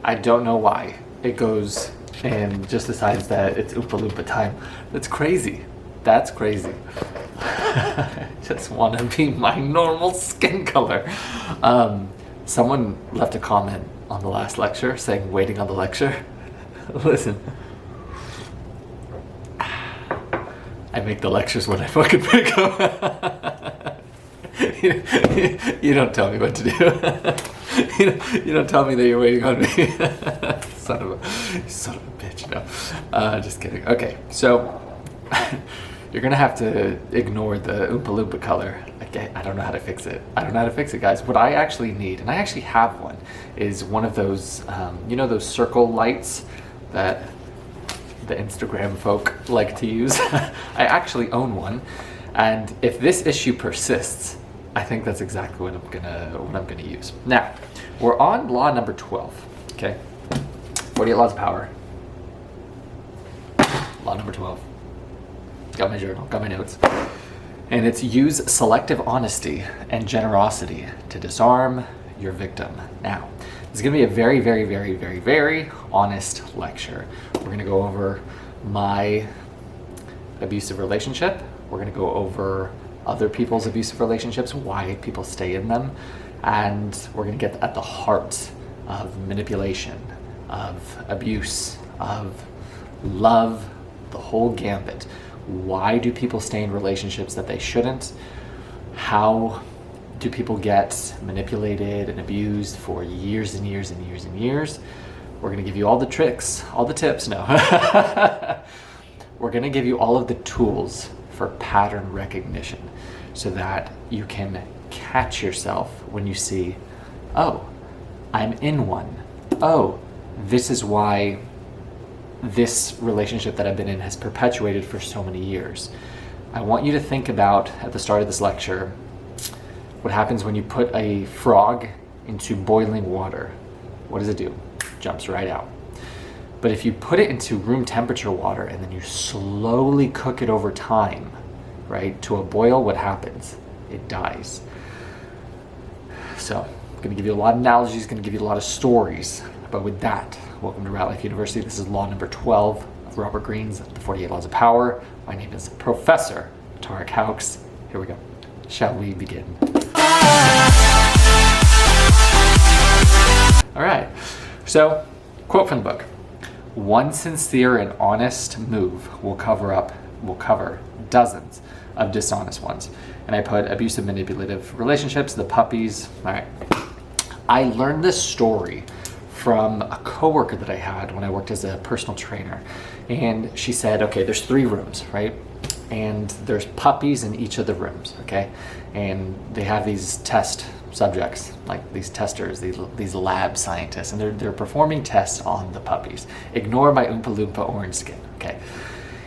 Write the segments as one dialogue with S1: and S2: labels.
S1: I don't know why. It goes and just decides that it's Oompa Loompa time. That's crazy. That's crazy. I just want to be my normal skin color. Someone left a comment on the last lecture saying waiting on the lecture. Listen. I make the lectures when I fucking pick them. You don't tell me what to do. You don't tell me that you're waiting on me. Son of a bitch. No, just kidding. Okay, so you're gonna have to ignore the Oompa Loompa color. I don't know how to fix it. I don't know how to fix it, guys. What I actually need, and I actually have one, is one of those, those circle lights that the Instagram folk like to use. I actually own one, and if this issue persists, I think that's exactly what I'm gonna use. Now, we're on law number 12. Okay, 48 laws of power. Law number 12. Got my journal, got my notes. And it's use selective honesty and generosity to disarm your victim. Now, this is gonna be a very, very, very, very, very honest lecture. We're gonna go over my abusive relationship. We're gonna go over other people's abusive relationships, why people stay in them. And we're gonna get at the heart of manipulation, of abuse, of love, the whole gambit. Why do people stay in relationships that they shouldn't? How do people get manipulated and abused for years and years and years and years? We're gonna give you all the tricks, all the tips, no. We're gonna give you all of the tools for pattern recognition so that you can catch yourself when you see, oh, I'm in one. Oh, this is why this relationship that I've been in has perpetuated for so many years. I want you to think about, at the start of this lecture, what happens when you put a frog into boiling water. What does it do? Jumps right out. But if you put it into room temperature water and then you slowly cook it over time, right, to a boil, what happens? It dies. So, I'm gonna give you a lot of analogies, gonna give you a lot of stories. But with that, welcome to Ratliff University. This is law number 12 of Robert Greene's The 48 Laws of Power. My name is Professor Tarek Haux. Here we go. Shall we begin? All right. So, quote from the book. One sincere and honest move will cover dozens of dishonest ones. And I put abusive, manipulative relationships, the puppies. All right. I learned this story from a coworker that I had when I worked as a personal trainer. And she said, okay, there's 3 rooms, right? And there's puppies in each of the rooms, okay? And they have these test subjects, like these testers, these lab scientists, and they're performing tests on the puppies. Ignore my Oompa Loompa orange skin, okay?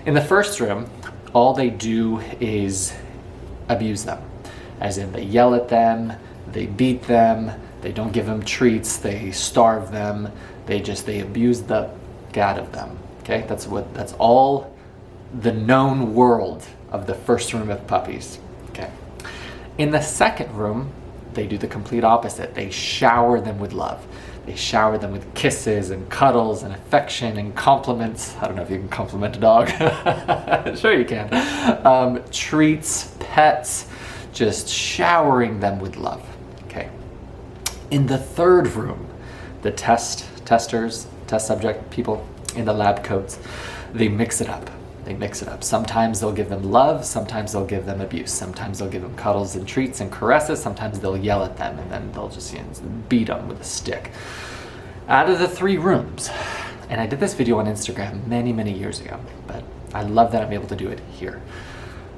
S1: In the first room, all they do is abuse them. As in, they yell at them, they beat them, they don't give them treats, they starve them, they abuse the god of them. Okay, that's all the known world of the first room of puppies. Okay. In the second room, they do the complete opposite. They shower them with love. They shower them with kisses and cuddles and affection and compliments. I don't know if you can compliment a dog. Sure you can. Treats, pets, just showering them with love. Okay. In the third room, the test subject people in the lab coats, they mix it up. Sometimes they'll give them love, sometimes they'll give them abuse, sometimes they'll give them cuddles and treats and caresses, sometimes they'll yell at them, and then they'll just beat them with a stick. Out of the 3 rooms, and I did this video on Instagram many, many years ago, but I love that I'm able to do it here.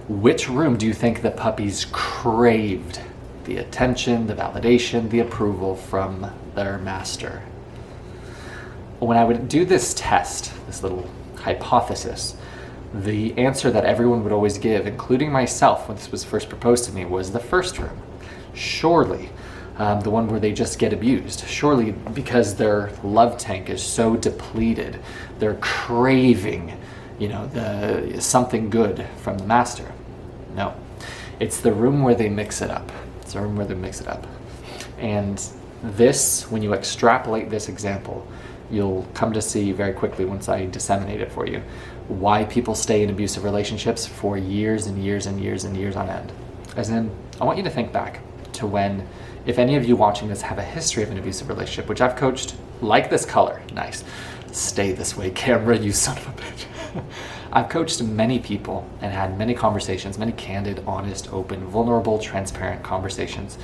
S1: Which room do you think the puppies craved the attention, the validation, the approval from their master? When I would do this test, this little hypothesis, the answer that everyone would always give, including myself when this was first proposed to me, was the first room. Surely, the one where they just get abused. Surely, because their love tank is so depleted, they're craving, something good from the master. No, it's the room where they mix it up. And This, when you extrapolate this example, you'll come to see very quickly once I disseminate it for you, why people stay in abusive relationships for years and years and years and years on end. As in, I want you to think back to when, if any of you watching this have a history of an abusive relationship, which I've coached, like this color, nice, stay this way, camera, you son of a bitch. I've coached many people and had many conversations, many candid, honest, open, vulnerable, transparent conversations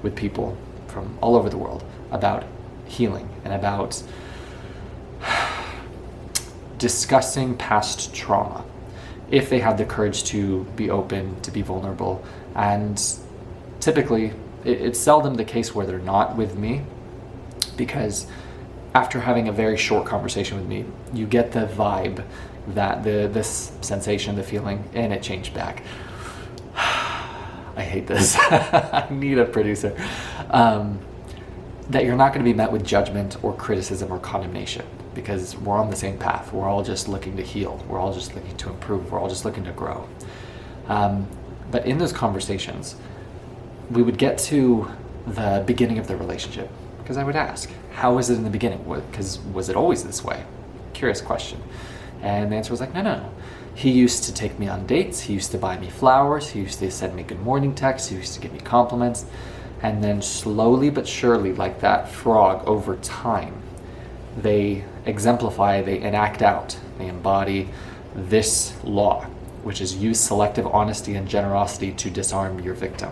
S1: with people from all over the world about healing and about discussing past trauma, if they have the courage to be open, to be vulnerable. And typically, it's seldom the case where they're not with me, because after having a very short conversation with me, you get the vibe that this sensation, the feeling, and it changed back. I hate this. I need a producer. That you're not going to be met with judgment or criticism or condemnation, because we're on the same path. We're all just looking to heal. We're all just looking to improve. We're all just looking to grow. But in those conversations, we would get to the beginning of the relationship, because I would ask, how was it in the beginning? Because was it always this way? Curious question. And the answer was like, no. He used to take me on dates. He used to buy me flowers. He used to send me good morning texts. He used to give me compliments. And then slowly but surely, like that frog, over time, they exemplify, they enact out, they embody this law, which is use selective honesty and generosity to disarm your victim.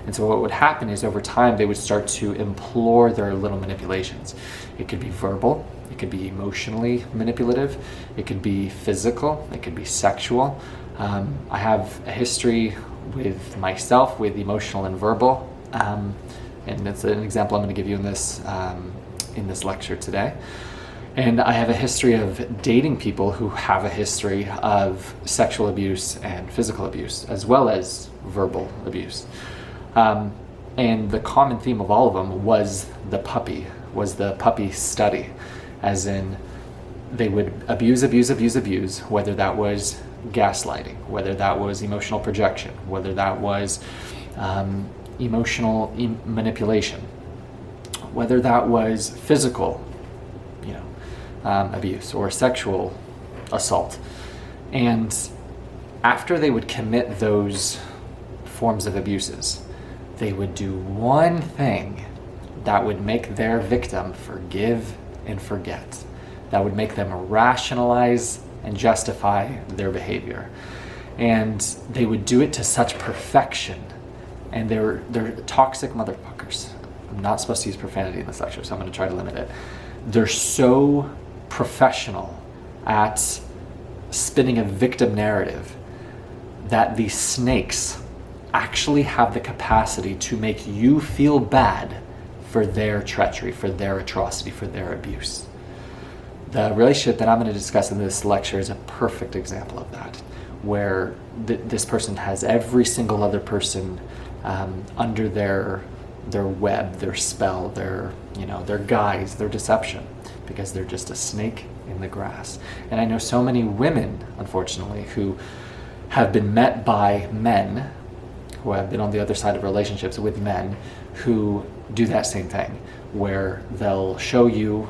S1: And so what would happen is over time, they would start to implore their little manipulations. It could be verbal, it could be emotionally manipulative, it could be physical, it could be sexual. I have a history with myself with emotional and verbal, and it's an example I'm going to give you in this lecture today. And I have a history of dating people who have a history of sexual abuse and physical abuse, as well as verbal abuse. And the common theme of all of them was the puppy study, as in they would abuse, whether that was gaslighting, whether that was emotional projection, whether that was emotional manipulation, whether that was physical abuse or sexual assault. And after they would commit those forms of abuses, they would do one thing that would make their victim forgive and forget, that would make them rationalize and justify their behavior. And they would do it to such perfection. And they're toxic motherfuckers. I'm not supposed to use profanity in this lecture, so I'm going to try to limit it. They're so professional at spinning a victim narrative that these snakes actually have the capacity to make you feel bad for their treachery, for their atrocity, for their abuse. The relationship that I'm going to discuss in this lecture is a perfect example of that, where this person has every single other person under their web, their spell, their guise, their deception, because they're just a snake in the grass. And I know so many women, unfortunately, who have been met by men, who have been on the other side of relationships with men, who do that same thing, where they'll show you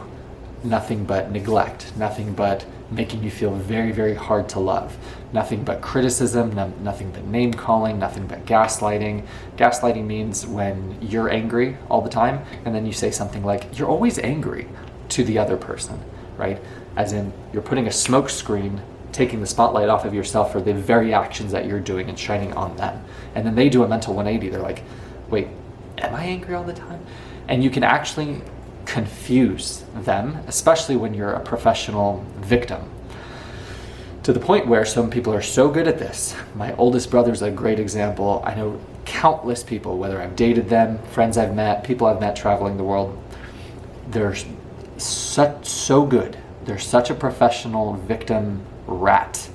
S1: nothing but neglect, nothing but making you feel very, very hard to love, nothing but criticism, nothing but name calling, nothing but gaslighting. Gaslighting means when you're angry all the time, and then you say something like, you're always angry, to the other person, right? As in, you're putting a smoke screen, taking the spotlight off of yourself for the very actions that you're doing and shining on them. And then they do a mental 180. They're like, wait, am I angry all the time? And you can actually confuse them, especially when you're a professional victim, to the point where some people are so good at this. My oldest brother's a great example. I know countless people, whether I've dated them, friends I've met, people I've met traveling the world, they're so good. They're such a professional victim rat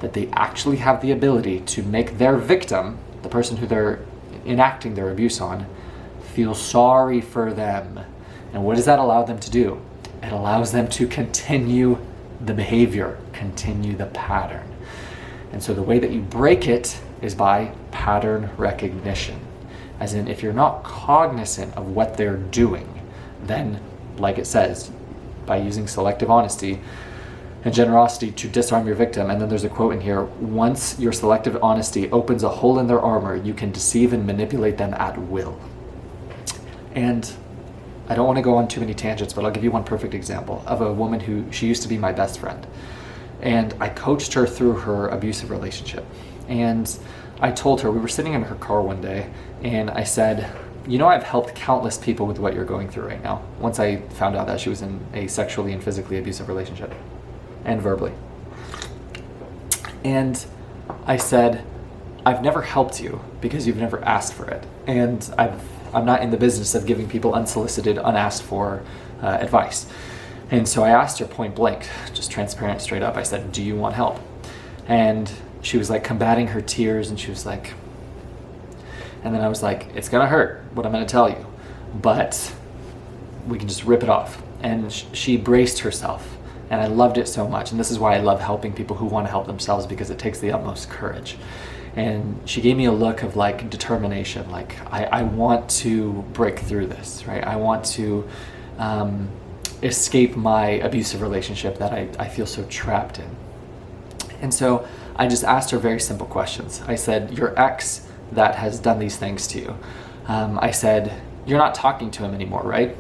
S1: that they actually have the ability to make their victim, the person who they're enacting their abuse on, feel sorry for them. And what does that allow them to do? It allows them to continue the behavior, continue the pattern. And so the way that you break it is by pattern recognition. As in, if you're not cognizant of what they're doing, then, like it says, by using selective honesty and generosity to disarm your victim. And then there's a quote in here: once your selective honesty opens a hole in their armor, you can deceive and manipulate them at will. And I don't want to go on too many tangents, but I'll give you one perfect example of a woman who, she used to be my best friend. And I coached her through her abusive relationship. And I told her, we were sitting in her car one day, and I said, you know, I've helped countless people with what you're going through right now. Once I found out that she was in a sexually and physically abusive relationship, and verbally. And I said, I've never helped you because you've never asked for it. And I'm not in the business of giving people unsolicited, unasked for advice. And so I asked her point blank, just transparent, straight up. I said, do you want help? And she was like combating her tears, and she was like, and then I was like, it's gonna hurt what I'm gonna tell you, but we can just rip it off. And she braced herself. And I loved it so much. And this is why I love helping people who want to help themselves, because it takes the utmost courage. And she gave me a look of like determination, like I want to break through this, right? I want to escape my abusive relationship that I feel so trapped in. And so I just asked her very simple questions. I said, your ex that has done these things to you, I said, you're not talking to him anymore, right?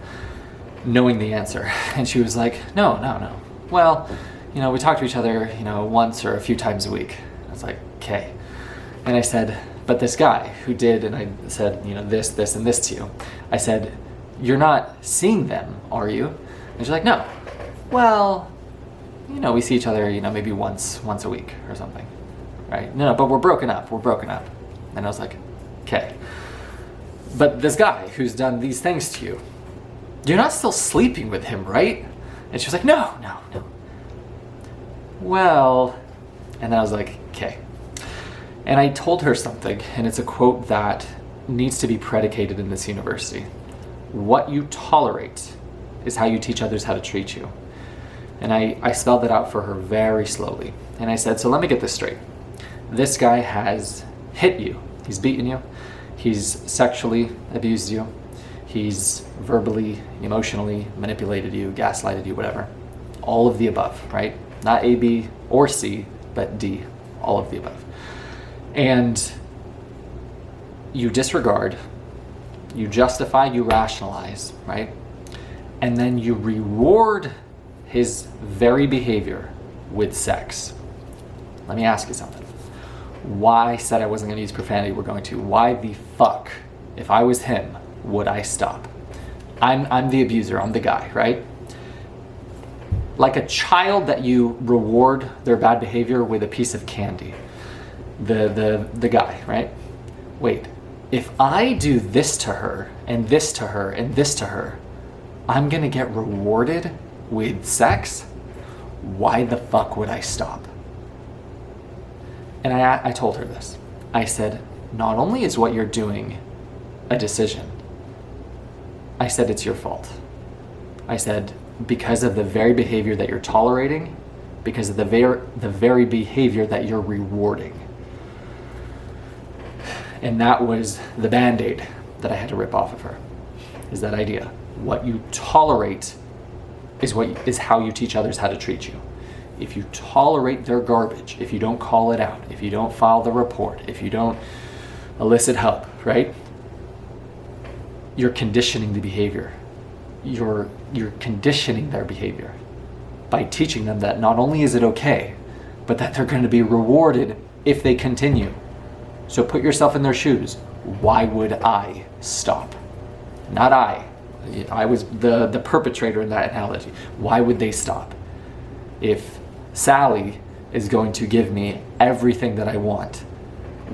S1: Knowing the answer. And she was like, no. Well, you know, we talk to each other, you know, once or a few times a week. I was like, okay. And I said, but this guy who did, and I said, you know, this, and this to you. I said, you're not seeing them, are you? And she's like, no. Well, you know, we see each other, you know, maybe once a week or something, right? No, but we're broken up. And I was like, okay. But this guy who's done these things to you, you're not still sleeping with him, right? And she was like, no. Well, and then I was like, okay. And I told her something, and it's a quote that needs to be predicated in this university. What you tolerate is how you teach others how to treat you. And I spelled that out for her very slowly. And I said, so let me get this straight. This guy has hit you. He's beaten you. He's sexually abused you. He's verbally, emotionally manipulated you, gaslighted you, whatever. All of the above, right? Not A, B, or C, but D. All of the above. And you disregard, you justify, you rationalize, right? And then you reward his very behavior with sex. Let me ask you something. Why I said I wasn't going to use profanity, we're going to. Why the fuck, if I was him, would I stop? I'm the abuser, I'm the guy, right? Like a child that you reward their bad behavior with a piece of candy. The guy, right? Wait, if I do this to her, and this to her, and this to her, I'm gonna get rewarded with sex? Why the fuck would I stop? And I told her this. I said, not only is what you're doing a decision, I said it's your fault. I said, because of the very behavior that you're tolerating, because of the very behavior that you're rewarding. And that was the Band-Aid that I had to rip off of her, is that idea. What you tolerate is how you teach others how to treat you. If you tolerate their garbage, if you don't call it out, if you don't file the report, if you don't elicit help, right? You're conditioning the behavior. You're conditioning their behavior by teaching them that not only is it okay, but that they're going to be rewarded if they continue. So put yourself in their shoes. Why would I stop? Not I. I was the perpetrator in that analogy. Why would they stop? If Sally is going to give me everything that I want,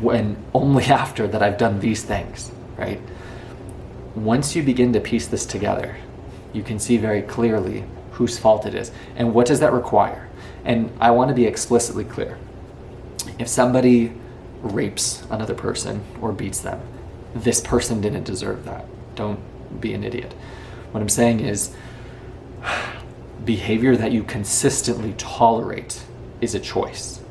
S1: when only after that I've done these things, right? Once you begin to piece this together, you can see very clearly whose fault it is. And what does that require? And I want to be explicitly clear. If somebody rapes another person or beats them, this person didn't deserve that. Don't be an idiot. What I'm saying is, behavior that you consistently tolerate is a choice.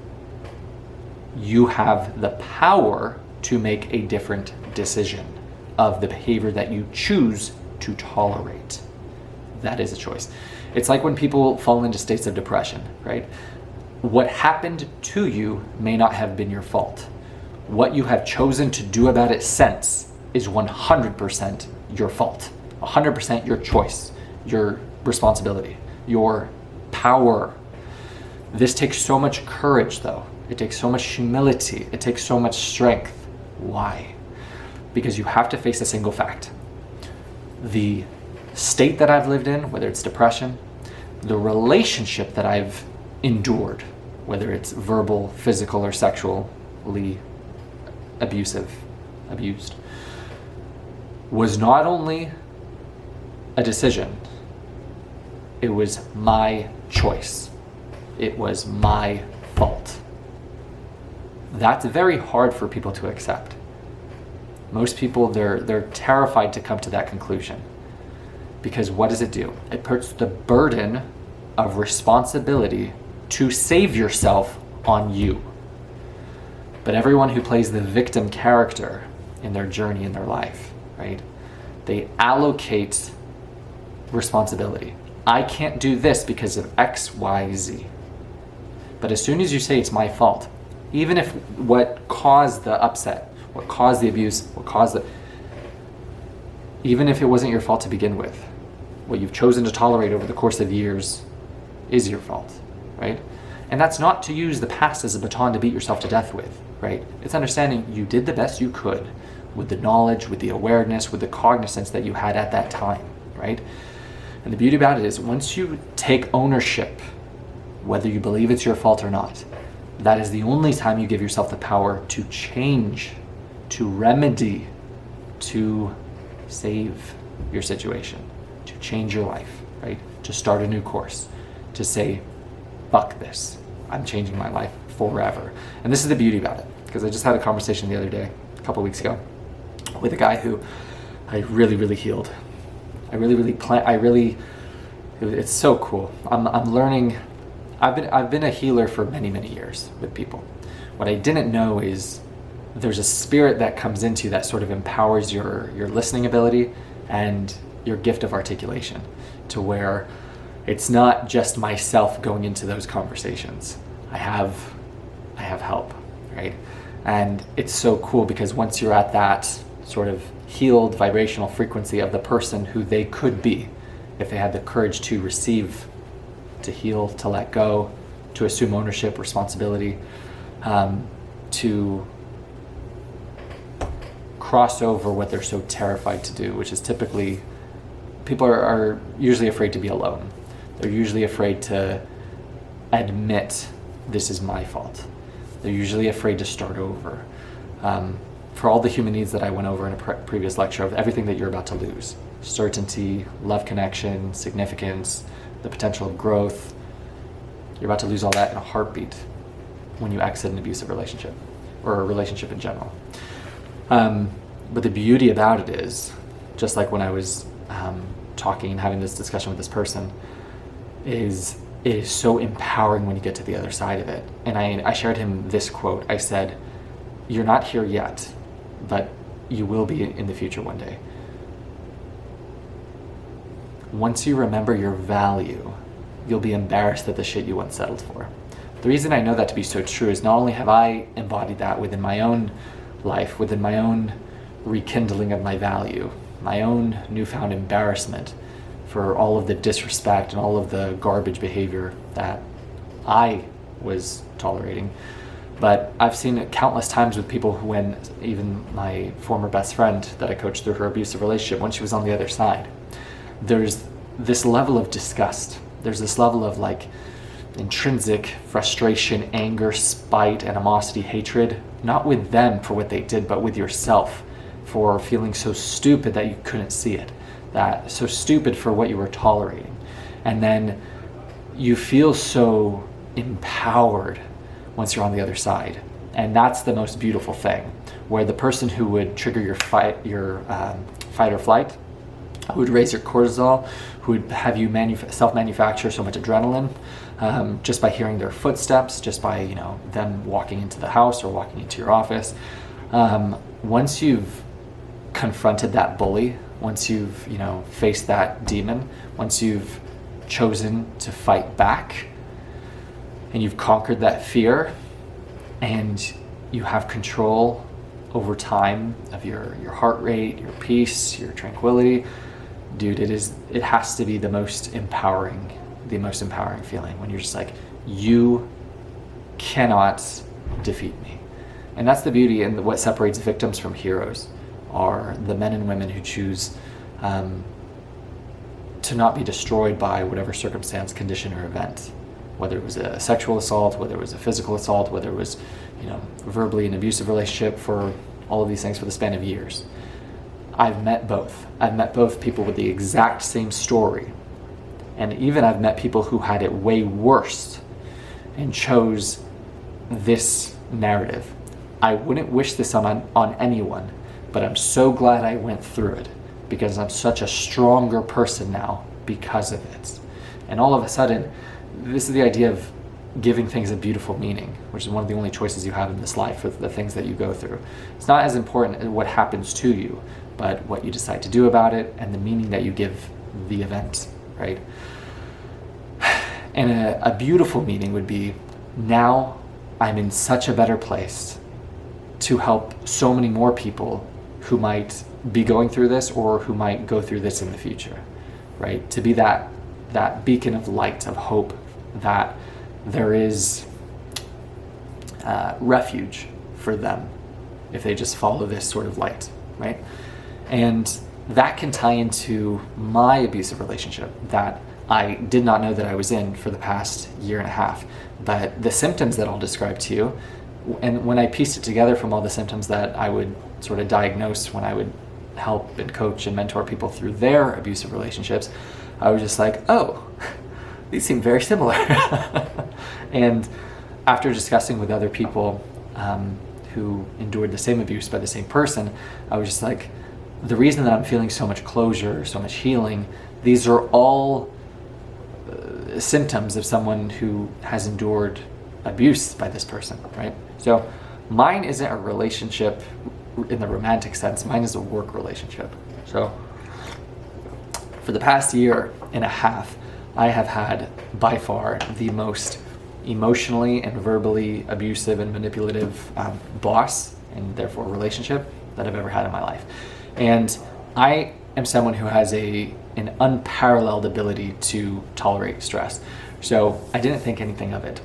S1: You have the power to make a different decision. of the behavior that you choose to tolerate. That is a choice. It's like when people fall into states of depression, right? What happened to you may not have been your fault. What you have chosen to do about it since is 100% your fault. 100% your choice, your responsibility, your power. This takes so much courage, though. It takes so much humility. It takes so much strength. Why? Because you have to face a single fact. The state that I've lived in, whether it's depression, the relationship that I've endured, whether it's verbal, physical, or sexually abused, was not only a decision, it was my choice. It was my fault. That's very hard for people to accept. Most people, they're terrified to come to that conclusion. Because what does it do? It puts the burden of responsibility to save yourself on you. But everyone who plays the victim character in their journey in their life, right? They allocate responsibility. I can't do this because of X, Y, Z. But as soon as you say it's my fault, even if what caused the upset, what caused the abuse, even if it wasn't your fault to begin with, what you've chosen to tolerate over the course of years is your fault, right? And that's not to use the past as a baton to beat yourself to death with, right? It's understanding you did the best you could with the knowledge, with the awareness, with the cognizance that you had at that time, right? And the beauty about it is once you take ownership, whether you believe it's your fault or not, that is the only time you give yourself the power to change, to remedy, to save your situation, to change your life, right? To start a new course, to say, fuck this, I'm changing my life forever. And this is the beauty about it, because I just had a conversation the other day, a couple weeks ago, with a guy who I really healed. It's so cool. I'm learning. I've been a healer for many years with people. What I didn't know is there's a spirit that comes into that sort of empowers your listening ability and your gift of articulation, to where it's not just myself going into those conversations. I have help, right? And it's so cool because once you're at that sort of healed vibrational frequency of the person who they could be, if they had the courage to receive, to heal, to let go, to assume ownership, responsibility, to cross over what they're so terrified to do, which is typically, people are usually afraid to be alone. They're usually afraid to admit this is my fault. They're usually afraid to start over. For all the human needs that I went over in a previous lecture, of everything that you're about to lose: certainty, love connection, significance, the potential of growth. You're about to lose all that in a heartbeat when you exit an abusive relationship, or a relationship in general. But the beauty about it is, just like when I was talking and having this discussion with this person, it is so empowering when you get to the other side of it. And I shared him this quote. I said, "You're not here yet, but you will be in the future one day. Once you remember your value, you'll be embarrassed at the shit you once settled for." The reason I know that to be so true is not only have I embodied that within my own life, within my own rekindling of my value, my own newfound embarrassment for all of the disrespect and all of the garbage behavior that I was tolerating, but I've seen it countless times with people who, when even my former best friend that I coached through her abusive relationship, when she was on the other side, there's this level of disgust. There's this level of like intrinsic frustration, anger, spite, animosity, hatred, not with them for what they did, but with yourself for feeling so stupid that you couldn't see it, that so stupid for what you were tolerating. And then you feel so empowered once you're on the other side. And that's the most beautiful thing, where the person who would trigger your fight or flight, who would raise your cortisol, who would have you self-manufacture so much adrenaline, just by hearing their footsteps, just by them walking into the house or walking into your office. Once you've confronted that bully, once you've, faced that demon, once you've chosen to fight back, and you've conquered that fear, and you have control over time of your heart rate, your peace, your tranquility, dude, it has to be the most empowering feeling when you're just like, you cannot defeat me. And that's the beauty, and what separates victims from heroes are the men and women who choose to not be destroyed by whatever circumstance, condition, or event, whether it was a sexual assault, whether it was a physical assault, whether it was, verbally an abusive relationship, for all of these things for the span of years. I've met both. I've met both people with the exact same story. And even I've met people who had it way worse and chose this narrative. I wouldn't wish this on anyone, but I'm so glad I went through it, because I'm such a stronger person now because of it. And all of a sudden, this is the idea of giving things a beautiful meaning, which is one of the only choices you have in this life with the things that you go through. It's not as important as what happens to you, but what you decide to do about it and the meaning that you give the event, right? And a beautiful meaning would be, now I'm in such a better place to help so many more people who might be going through this or who might go through this in the future, right? To be that beacon of light, of hope, that there is refuge for them if they just follow this sort of light, right? And that can tie into my abusive relationship that I did not know that I was in for the past year and a half. But the symptoms that I'll describe to you, and when I pieced it together from all the symptoms that I would sort of diagnose when I would help and coach and mentor people through their abusive relationships, I was just like, oh, these seem very similar. And after discussing with other people who endured the same abuse by the same person, I was just like, the reason that I'm feeling so much closure, so much healing, these are all symptoms of someone who has endured abuse by this person, right? So mine isn't a relationship in the romantic sense, mine is a work relationship. So for the past year and a half, I have had by far the most emotionally and verbally abusive and manipulative boss, and therefore relationship, that I've ever had in my life. And I am someone who has an unparalleled ability to tolerate stress. So I didn't think anything of it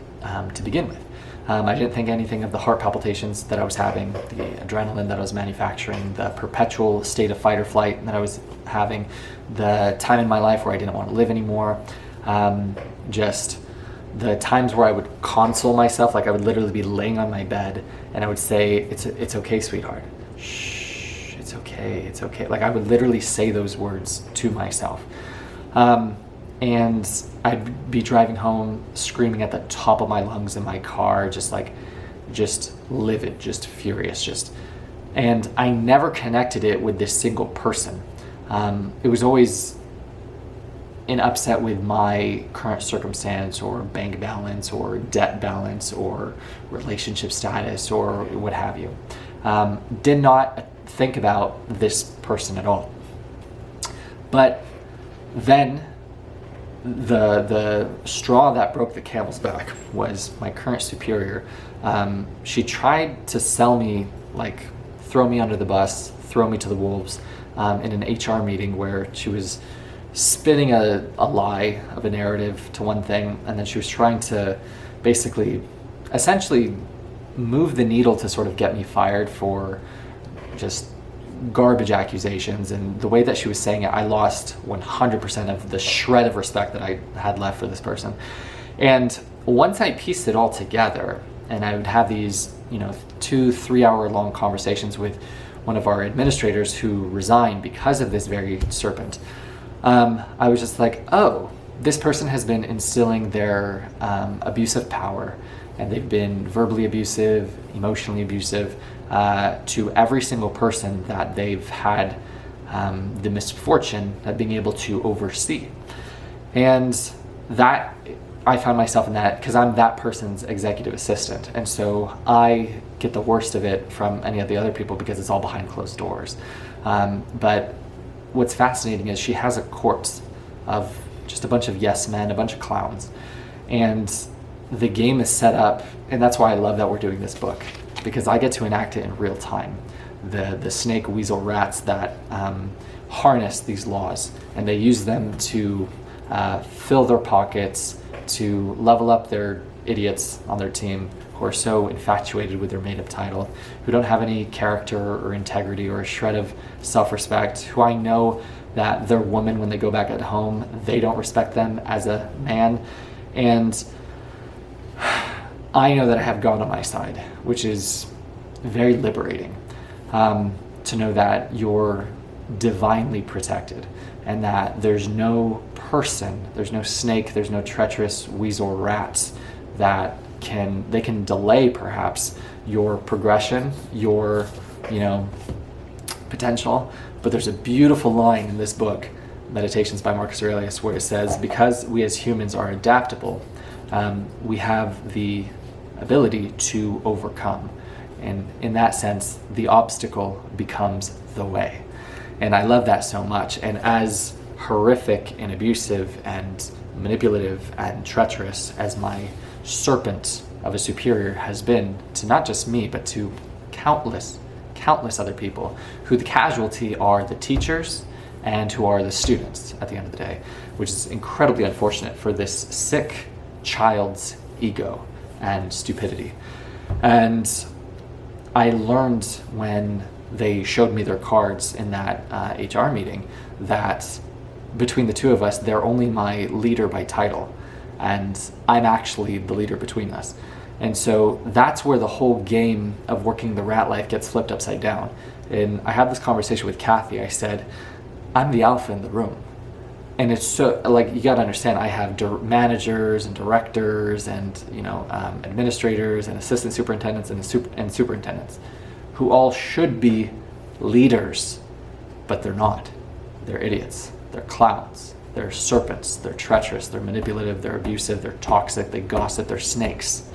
S1: to begin with. I didn't think anything of the heart palpitations that I was having, the adrenaline that I was manufacturing, the perpetual state of fight or flight that I was having, the time in my life where I didn't want to live anymore, just the times where I would console myself, like I would literally be laying on my bed and I would say, it's okay, sweetheart. Shh, it's okay. Like I would literally say those words to myself. And I'd be driving home screaming at the top of my lungs in my car, just livid, just furious, and I never connected it with this single person. It was always an upset with my current circumstance or bank balance or debt balance or relationship status or what have you. Did not think about this person at all. But then the straw that broke the camel's back was my current superior. She tried to sell me, like throw me under the bus, throw me to the wolves, in an HR meeting where she was spinning a lie of a narrative to one thing, and then she was trying to essentially move the needle to sort of get me fired for just garbage accusations. And the way that she was saying it, I lost 100% of the shred of respect that I had left for this person. And once I pieced it all together, and I would have these 2-3 hour long conversations with one of our administrators who resigned because of this very serpent, I was just like, oh, this person has been instilling their abusive power, and they've been verbally abusive, emotionally abusive, to every single person that they've had the misfortune of being able to oversee. And that, I found myself in that because I'm that person's executive assistant, and so I get the worst of it from any of the other people because it's all behind closed doors. But what's fascinating is she has a corpse of just a bunch of yes men, a bunch of clowns. And the game is set up, and that's why I love that we're doing this book, because I get to enact it in real time. The snake, weasel, rats that harness these laws, and they use them to fill their pockets, to level up their idiots on their team who are so infatuated with their made-up title, who don't have any character or integrity or a shred of self-respect, who I know that they're women when they go back at home, they don't respect them as a man. And I know that I have God on my side, which is very liberating, to know that you're divinely protected and that there's no person, there's no snake, there's no treacherous weasel or rats that they can delay perhaps your progression, your potential. But there's a beautiful line in this book, Meditations by Marcus Aurelius, where it says, because we as humans are adaptable, we have the ability to overcome. And in that sense, the obstacle becomes the way. And I love that so much. And as horrific and abusive and manipulative and treacherous as my serpent of a superior has been to not just me, but to countless other people, who the casualty are the teachers and who are the students at the end of the day, which is incredibly unfortunate for this sick child's ego and stupidity. And I learned when they showed me their cards in that HR meeting that between the two of us, they're only my leader by title, and I'm actually the leader between us. And so that's where the whole game of working the rat life gets flipped upside down. And I had this conversation with Kathy. I said, I'm the alpha in the room. And it's so, like, you gotta understand, I have managers and directors and administrators and assistant superintendents and superintendents who all should be leaders, but they're not. They're idiots. They're clowns. They're serpents. They're treacherous. They're manipulative. They're abusive. They're toxic. They gossip. They're snakes.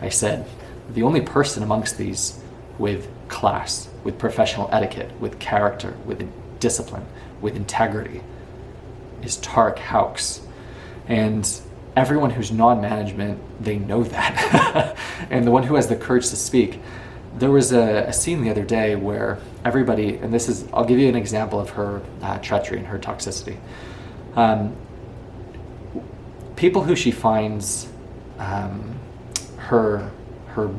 S1: I said, the only person amongst these with class, with professional etiquette, with character, with discipline, with integrity is Tarek Hawks. And everyone who's non-management, they know that. And the one who has the courage to speak. There was a scene the other day where everybody, and this is, I'll give you an example of her treachery and her toxicity. People who she finds her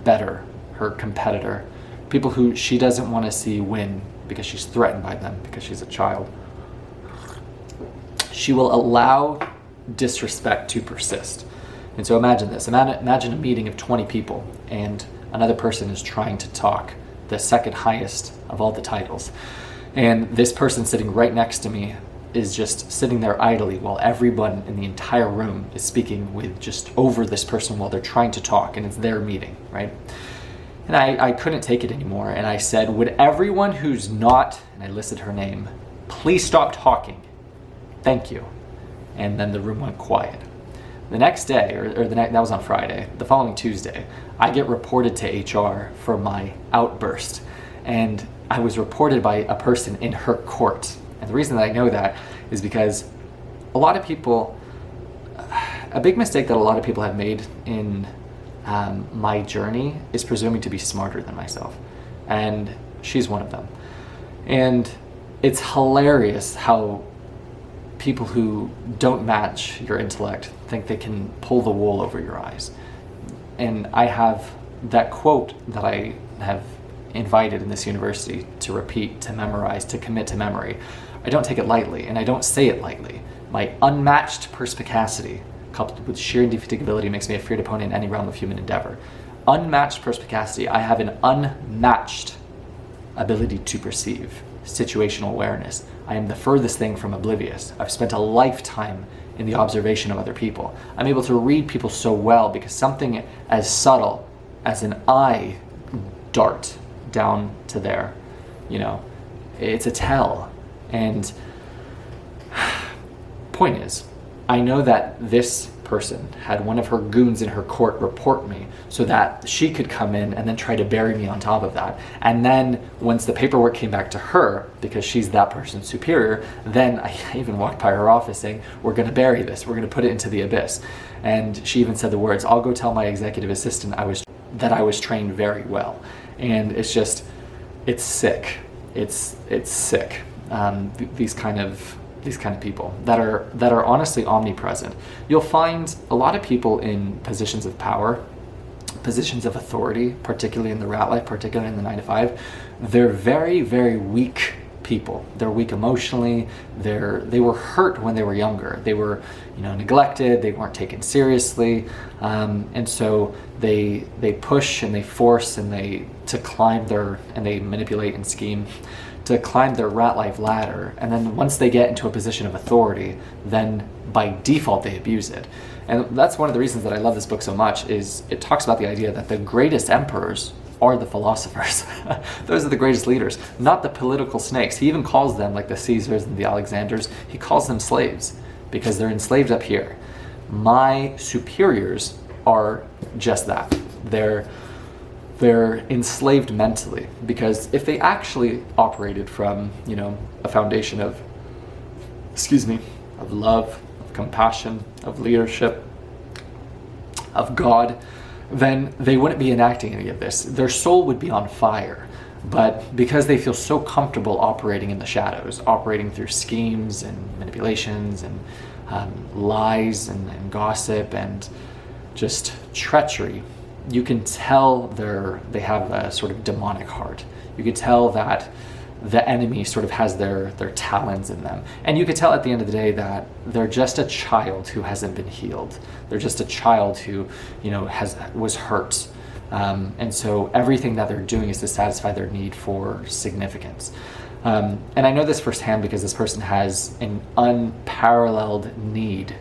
S1: better, her competitor, people who she doesn't want to see win because she's threatened by them, because she's a child, she will allow disrespect to persist. And so imagine this, imagine a meeting of 20 people and another person is trying to talk, the second highest of all the titles. And this person sitting right next to me is just sitting there idly while everyone in the entire room is speaking with just over this person while they're trying to talk, and it's their meeting, right? And I couldn't take it anymore, and I said, would everyone who's not, and I listed her name, please stop talking. Thank you. And then the room went quiet. The next day, that was on Friday, the following Tuesday, I get reported to HR for my outburst. And I was reported by a person in her court. And the reason that I know that is because a lot of people, a big mistake that a lot of people have made in my journey is presuming to be smarter than myself. And she's one of them. And it's hilarious how people who don't match your intellect think they can pull the wool over your eyes. And I have that quote that I have invited in this university to repeat, to memorize, to commit to memory. I don't take it lightly, and I don't say it lightly. My unmatched perspicacity, coupled with sheer indefatigability, makes me a feared opponent in any realm of human endeavor. Unmatched perspicacity, I have an unmatched ability to perceive, situational awareness. I am the furthest thing from oblivious. I've spent a lifetime in the observation of other people. I'm able to read people so well because something as subtle as an eye dart down to there, it's a tell. And point is, I know that this person had one of her goons in her court report me so that she could come in and then try to bury me on top of that. And then once the paperwork came back to her, because she's that person's superior, then I even walked by her office saying, we're going to bury this, we're going to put it into the abyss. And she even said the words, I'll go tell my executive assistant that I was trained very well. And it's just, it's sick. It's sick. These kind of people that are honestly omnipresent. You'll find a lot of people in positions of power, positions of authority, particularly in the rat life, particularly in the 9 to 5. They're very, very weak people. They're weak emotionally. They were hurt when they were younger. They were, neglected. They weren't taken seriously, and so they push and they force and they manipulate and scheme to climb their rat life ladder. And then once they get into a position of authority, then by default they abuse it. And that's one of the reasons that I love this book so much, is it talks about the idea that the greatest emperors are the philosophers. Those are the greatest leaders, not the political snakes. He even calls them, like the Caesars and the Alexanders, he calls them slaves because they're enslaved up here. My superiors are just that. They're enslaved mentally, because if they actually operated from, a foundation of love, of compassion, of leadership, of God, then they wouldn't be enacting any of this. Their soul would be on fire. But because they feel so comfortable operating in the shadows, operating through schemes and manipulations and lies and gossip and just treachery, you can tell they have a sort of demonic heart. You could tell that the enemy sort of has their talons in them. And you could tell at the end of the day that they're just a child who hasn't been healed. They're just a child who, was hurt. And so everything that they're doing is to satisfy their need for significance. And I know this firsthand because this person has an unparalleled need.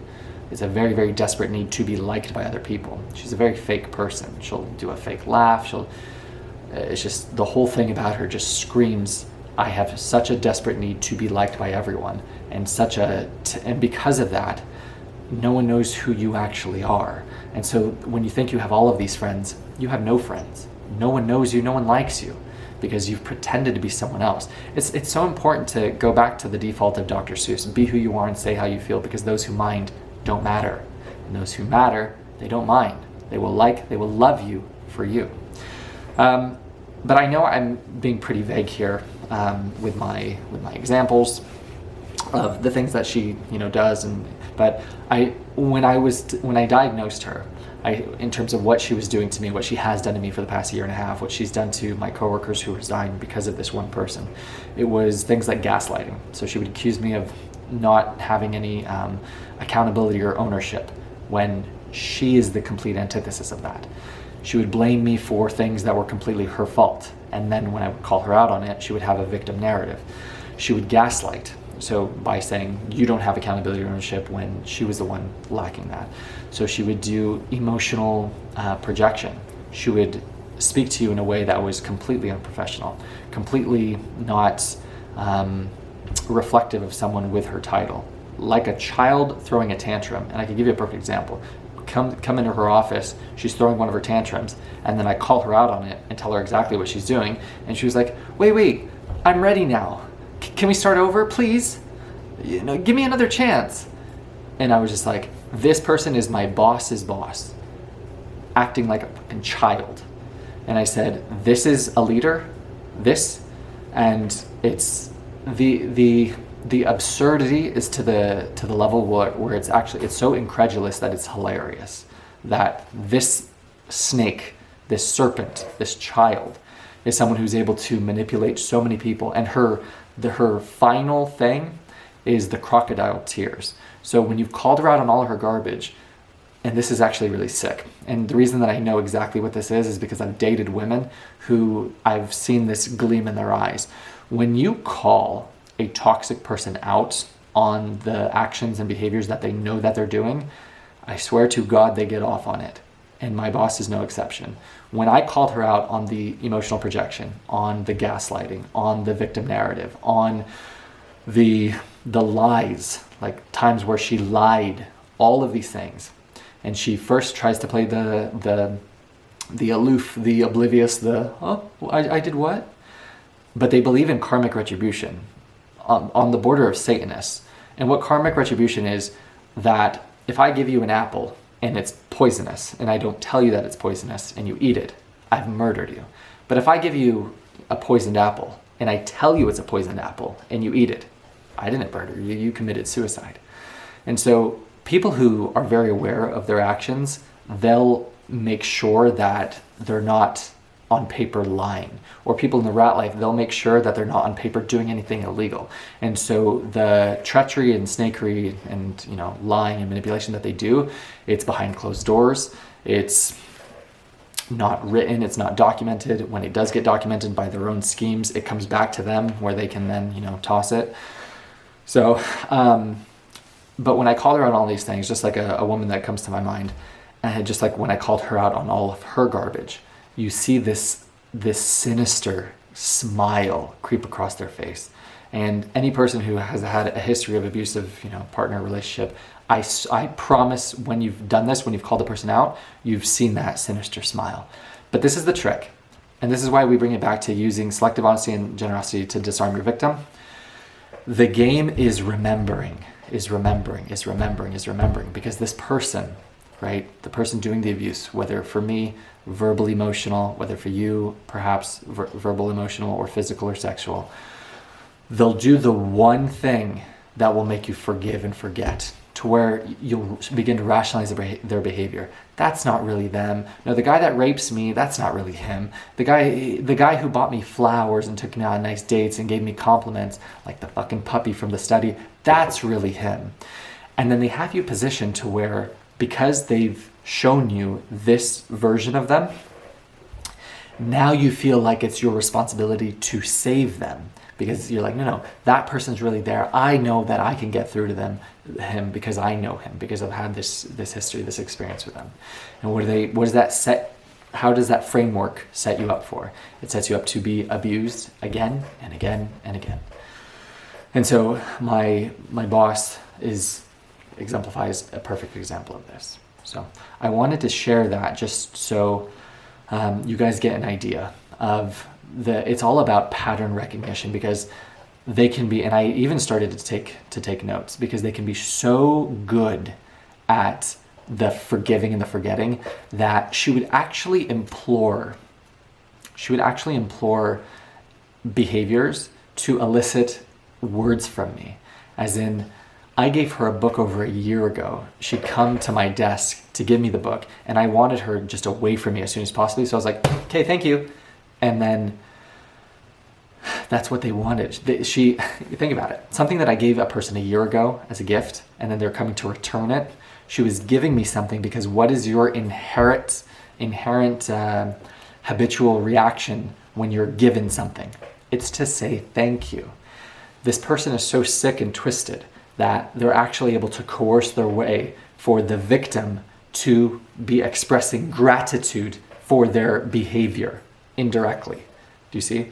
S1: It's a very, very desperate need to be liked by other people. She's a very fake person. She'll do a fake laugh. It's just, the whole thing about her just screams, I have such a desperate need to be liked by everyone. And and because of that, no one knows who you actually are. And so when you think you have all of these friends, you have no friends. No one knows you, no one likes you, because you've pretended to be someone else. It's so important to go back to the default of Dr. Seuss, be who you are and say how you feel, because those who mind don't matter. And those who matter, they don't mind. They will love you for you. But I know I'm being pretty vague here with my examples of the things that she does, but when I diagnosed her, in terms of what she was doing to me, what she has done to me for the past year and a half, what she's done to my coworkers who resigned because of this one person, it was things like gaslighting. So she would accuse me of not having any accountability or ownership when she is the complete antithesis of that. She would blame me for things that were completely her fault. And then when I would call her out on it, she would have a victim narrative. She would gaslight. So by saying you don't have accountability or ownership when she was the one lacking that. So she would do emotional projection. She would speak to you in a way that was completely unprofessional, completely not reflective of someone with her title. Like a child throwing a tantrum. And I can give you a perfect example. Come into her office, she's throwing one of her tantrums, and then I call her out on it and tell her exactly what she's doing, and she was like, wait, I'm ready now. Can we start over, please? Give me another chance. And I was just like, this person is my boss's boss, acting like a fucking child. And I said, this is a leader, and it's the absurdity is to the level where it's so incredulous that it's hilarious that this snake, this serpent, this child is someone who's able to manipulate so many people, and her final thing is the crocodile tears. So when you've called her out on all of her garbage, and this is actually really sick, and the reason that I know exactly what this is because I've dated women who I've seen this gleam in their eyes. When you call a toxic person out on the actions and behaviors that they know that they're doing, I swear to God they get off on it. And my boss is no exception. When I called her out on the emotional projection, on the gaslighting, on the victim narrative, on the lies, like times where she lied, all of these things, and she first tries to play the aloof, the oblivious, I did what? But they believe in karmic retribution on the border of Satanists. And what karmic retribution is, that if I give you an apple and it's poisonous and I don't tell you that it's poisonous and you eat it, I've murdered you. But if I give you a poisoned apple and I tell you it's a poisoned apple and you eat it, I didn't murder you, you committed suicide. And so people who are very aware of their actions, they'll make sure that they're not on paper lying. Or people in the rat life, they'll make sure that they're not on paper doing anything illegal. And so the treachery and snakery and lying and manipulation that they do, it's behind closed doors. It's not written, it's not documented. When it does get documented by their own schemes, it comes back to them where they can then toss it. So but when I call her on all these things, just like a woman that comes to my mind, and just like when I called her out on all of her garbage, you see this sinister smile creep across their face. And any person who has had a history of abusive, partner relationship, I promise when you've done this, when you've called the person out, you've seen that sinister smile. But this is the trick. And this is why we bring it back to using selective honesty and generosity to disarm your victim. The game is remembering, because this person, right? The person doing the abuse, whether for me, verbal, emotional, whether for you, perhaps verbal, emotional, or physical or sexual, they'll do the one thing that will make you forgive and forget, to where you'll begin to rationalize their behavior. That's not really them. No, the guy that rapes me, that's not really him. The guy who bought me flowers and took me on nice dates and gave me compliments, like the fucking puppy from the study, that's really him. And then they have you positioned to where, because they've shown you this version of them, now you feel like it's your responsibility to save them, because you're like, no, that person's really there. I know that I can get through to him because I know him, because I've had this history, this experience with them. And how does that framework set you up for? It sets you up to be abused again and again and again. And so my boss exemplifies a perfect example of this. So I wanted to share that just so you guys get an idea of it's all about pattern recognition, because they can be, and I even started to take notes, because they can be so good at the forgiving and the forgetting that she would actually implore behaviors to elicit words from me. As in, I gave her a book over a year ago. She'd come to my desk to give me the book, and I wanted her just away from me as soon as possible. So I was like, okay, thank you. And then that's what they wanted. Think about it. Something that I gave a person a year ago as a gift, and then they're coming to return it. She was giving me something because what is your inherent habitual reaction when you're given something? It's to say thank you. This person is so sick and twisted that they're actually able to coerce their way for the victim to be expressing gratitude for their behavior indirectly. Do you see?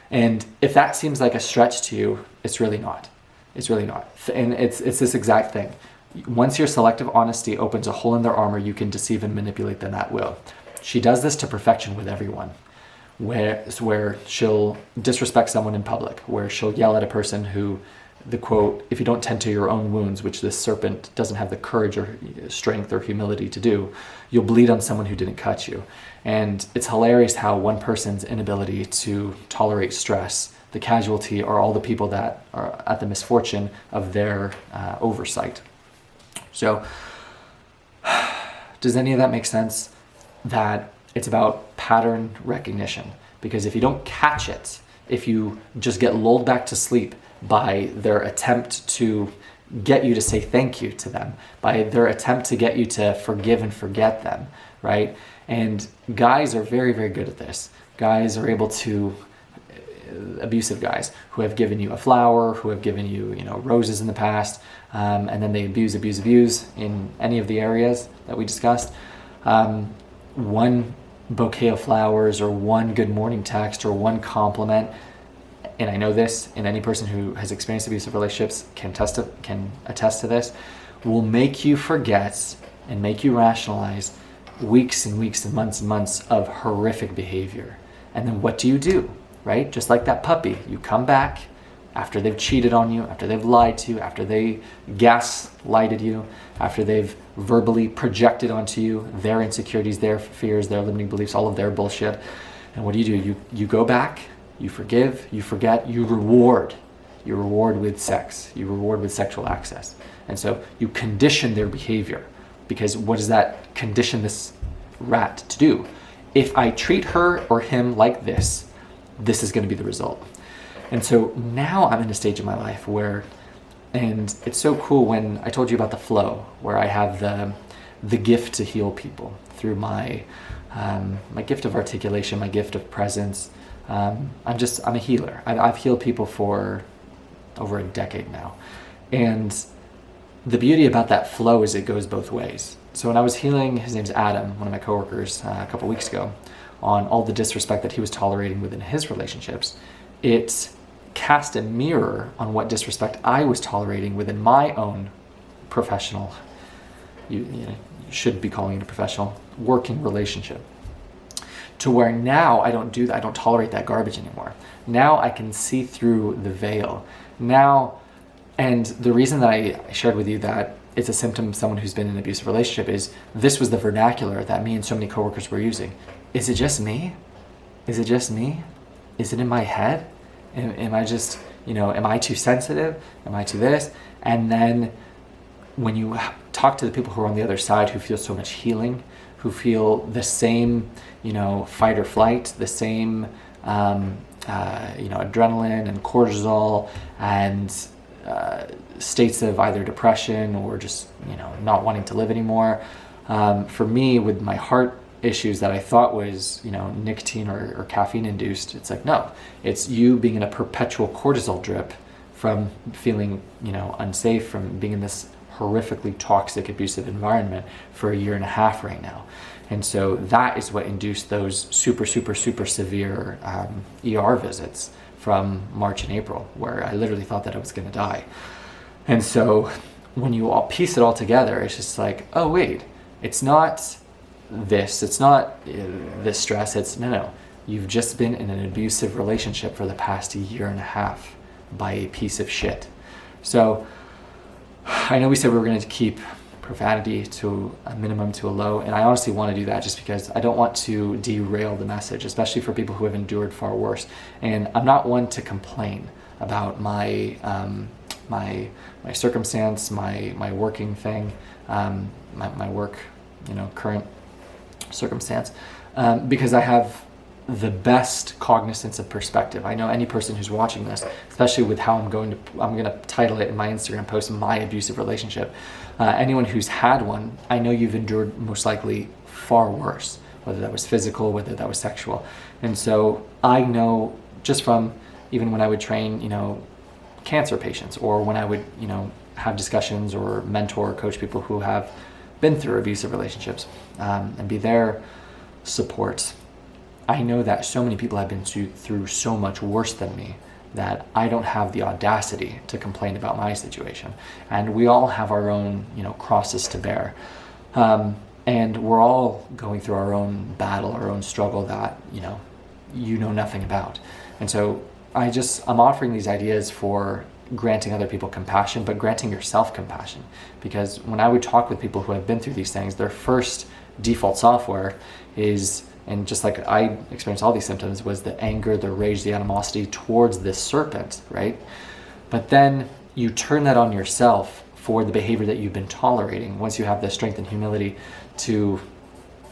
S1: And if that seems like a stretch to you, it's really not. It's really not. And it's this exact thing. Once your selective honesty opens a hole in their armor, you can deceive and manipulate them at will. She does this to perfection with everyone, where she'll disrespect someone in public, where she'll yell at a person who, the quote, if you don't tend to your own wounds, which this serpent doesn't have the courage or strength or humility to do, you'll bleed on someone who didn't cut you. And it's hilarious how one person's inability to tolerate stress, the casualty are all the people that are at the misfortune of their oversight. So does any of that make sense? That it's about pattern recognition, because if you don't catch it, if you just get lulled back to sleep by their attempt to get you to say thank you to them, by their attempt to get you to forgive and forget them, right? And guys are very, very good at this. Guys are able to, abusive guys who have given you a flower, who have given you, roses in the past, and then they abuse in any of the areas that we discussed. One bouquet of flowers or one good morning text or one compliment, and I know this, and any person who has experienced abusive relationships can attest to this, will make you forget and make you rationalize weeks and weeks and months of horrific behavior. And then what do, right? Just like that puppy, you come back after they've cheated on you, after they've lied to you, after they gaslighted you, after they've verbally projected onto you their insecurities, their fears, their limiting beliefs, all of their bullshit. And what do? You go back, you forgive, you forget, you reward. You reward with sex. You reward with sexual access. And so you condition their behavior, because what does that condition this rat to do? If I treat her or him like this is going to be the result. And so now I'm in a stage of my life where, and it's so cool when I told you about the flow, where I have the gift to heal people through my gift of articulation, my gift of presence. I'm a healer. I've healed people for over a decade now. And the beauty about that flow is it goes both ways. So when I was healing, his name's Adam, one of my coworkers, a couple weeks ago, on all the disrespect that he was tolerating within his relationships, it cast a mirror on what disrespect I was tolerating within my own professional, you should be calling it a professional, working relationship. To where now I don't do that, I don't tolerate that garbage anymore. Now I can see through the veil. Now, and the reason that I shared with you that it's a symptom of someone who's been in an abusive relationship is this was the vernacular that me and so many coworkers were using. Is it just me? Is it just me? Is it in my head? Am I just, am I too sensitive? Am I too this? And then when you talk to the people who are on the other side who feel so much healing, who feel the same, fight or flight, the same, adrenaline and cortisol and states of either depression or just, not wanting to live anymore. For me, with my heart issues that I thought was, nicotine or caffeine induced, it's like, no, it's you being in a perpetual cortisol drip from feeling, unsafe, from being in this horrifically toxic, abusive environment for a year and a half right now. And so that is what induced those super, super, super severe ER visits from March and April, where I literally thought that I was going to die. And so when you all piece it all together, it's just like, oh, wait, it's not this, it's not this stress, it's no, you've just been in an abusive relationship for the past year and a half by a piece of shit. So I know we said we were going to keep profanity to a minimum, to a low, and I honestly want to do that just because I don't want to derail the message, especially for people who have endured far worse. And I'm not one to complain about my my circumstance, my working thing, my work, current circumstance, because I have the best cognizance of perspective. I know any person who's watching this, especially with how I'm going to title it in my Instagram post, my abusive relationship. Anyone who's had one, I know you've endured most likely far worse, whether that was physical, whether that was sexual. And so I know just from even when I would train, cancer patients, or when I would, have discussions or mentor or coach people who have been through abusive relationships, and be their support. I know that so many people have been through so much worse than me that I don't have the audacity to complain about my situation. And we all have our own, crosses to bear. And we're all going through our own battle, our own struggle that, you know nothing about. And so I'm offering these ideas for granting other people compassion, but granting yourself compassion. Because when I would talk with people who have been through these things, their first default software is, and just like I experienced all these symptoms, was the anger, the rage, the animosity towards this serpent, right? But then you turn that on yourself for the behavior that you've been tolerating once you have the strength and humility to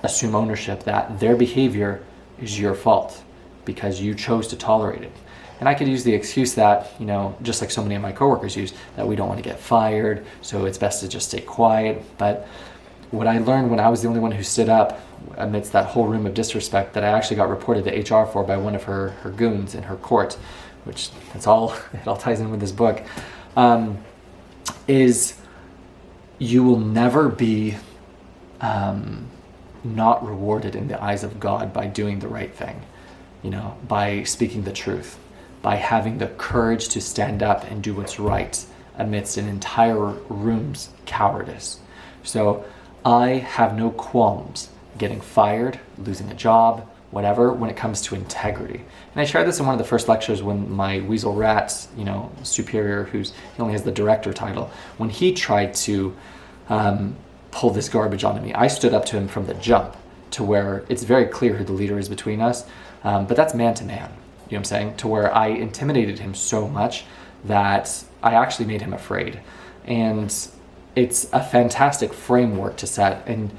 S1: assume ownership that their behavior is your fault because you chose to tolerate it. And I could use the excuse that, just like so many of my coworkers use, that we don't want to get fired, so it's best to just stay quiet. But what I learned when I was the only one who stood up amidst that whole room of disrespect that I actually got reported to HR for by one of her goons in her court, which it all ties in with this book, is you will never be not rewarded in the eyes of God by doing the right thing, by speaking the truth, by having the courage to stand up and do what's right amidst an entire room's cowardice. So I have no qualms getting fired, losing a job, whatever, when it comes to integrity. And I shared this in one of the first lectures when my weasel rat, superior, he only has the director title, when he tried to pull this garbage onto me. I stood up to him from the jump to where it's very clear who the leader is between us, but that's man to man, you know what I'm saying? To where I intimidated him so much that I actually made him afraid. And it's a fantastic framework to set. And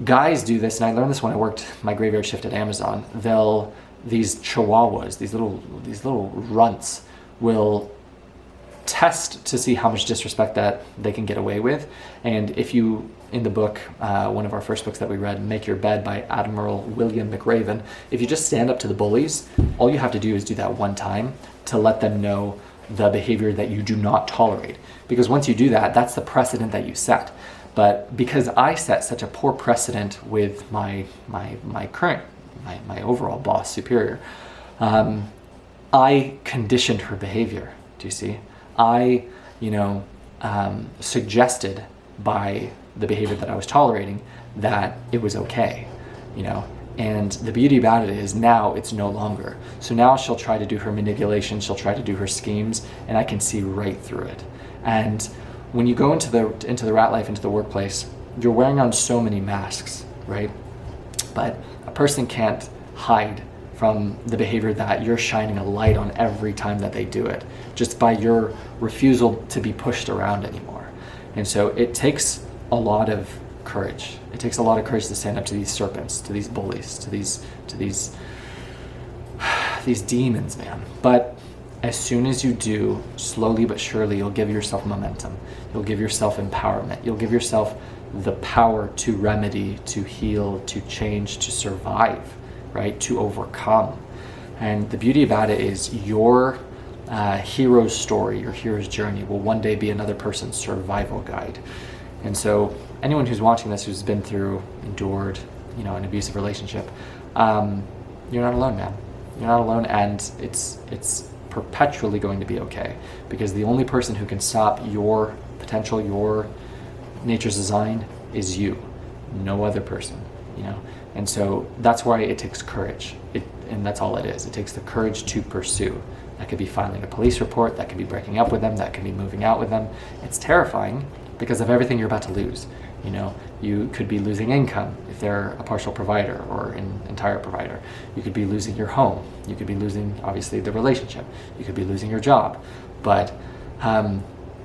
S1: guys do this, and I learned this when I worked my graveyard shift at Amazon. These chihuahuas, these little runts, will test to see how much disrespect that they can get away with. And if you, in the book, one of our first books that we read, Make Your Bed by Admiral William McRaven, if you just stand up to the bullies, all you have to do is do that one time to let them know the behavior that you do not tolerate. Because once you do that, that's the precedent that you set. But because I set such a poor precedent with my overall boss, superior, I conditioned her behavior. Do you see? I, suggested by the behavior that I was tolerating that it was okay, And the beauty about it is now it's no longer. So now she'll try to do her manipulation, she'll try to do her schemes, and I can see right through it. And when you go into the rat life, into the workplace, you're wearing on so many masks, right? But a person can't hide from the behavior that you're shining a light on every time that they do it, just by your refusal to be pushed around anymore. And so it takes a lot of courage. It takes a lot of courage to stand up to these serpents, to these bullies, to these demons, man. But as soon as you do, slowly but surely, you'll give yourself momentum. You'll give yourself empowerment. You'll give yourself the power to remedy, to heal, to change, to survive, right? To overcome. And the beauty about it is your hero's story, your hero's journey will one day be another person's survival guide. And so anyone who's watching this, who's been through, endured, an abusive relationship, you're not alone, man. You're not alone, and it's perpetually going to be okay, because the only person who can stop your potential, your nature's design, is you, no other person, And so that's why it takes courage, and that's all it is. It takes the courage to pursue. That could be filing a police report, that could be breaking up with them, that could be moving out with them. It's terrifying because of everything you're about to lose. You could be losing income if they're a partial provider or an entire provider. You could be losing your home. You could be losing, obviously, the relationship. You could be losing your job. But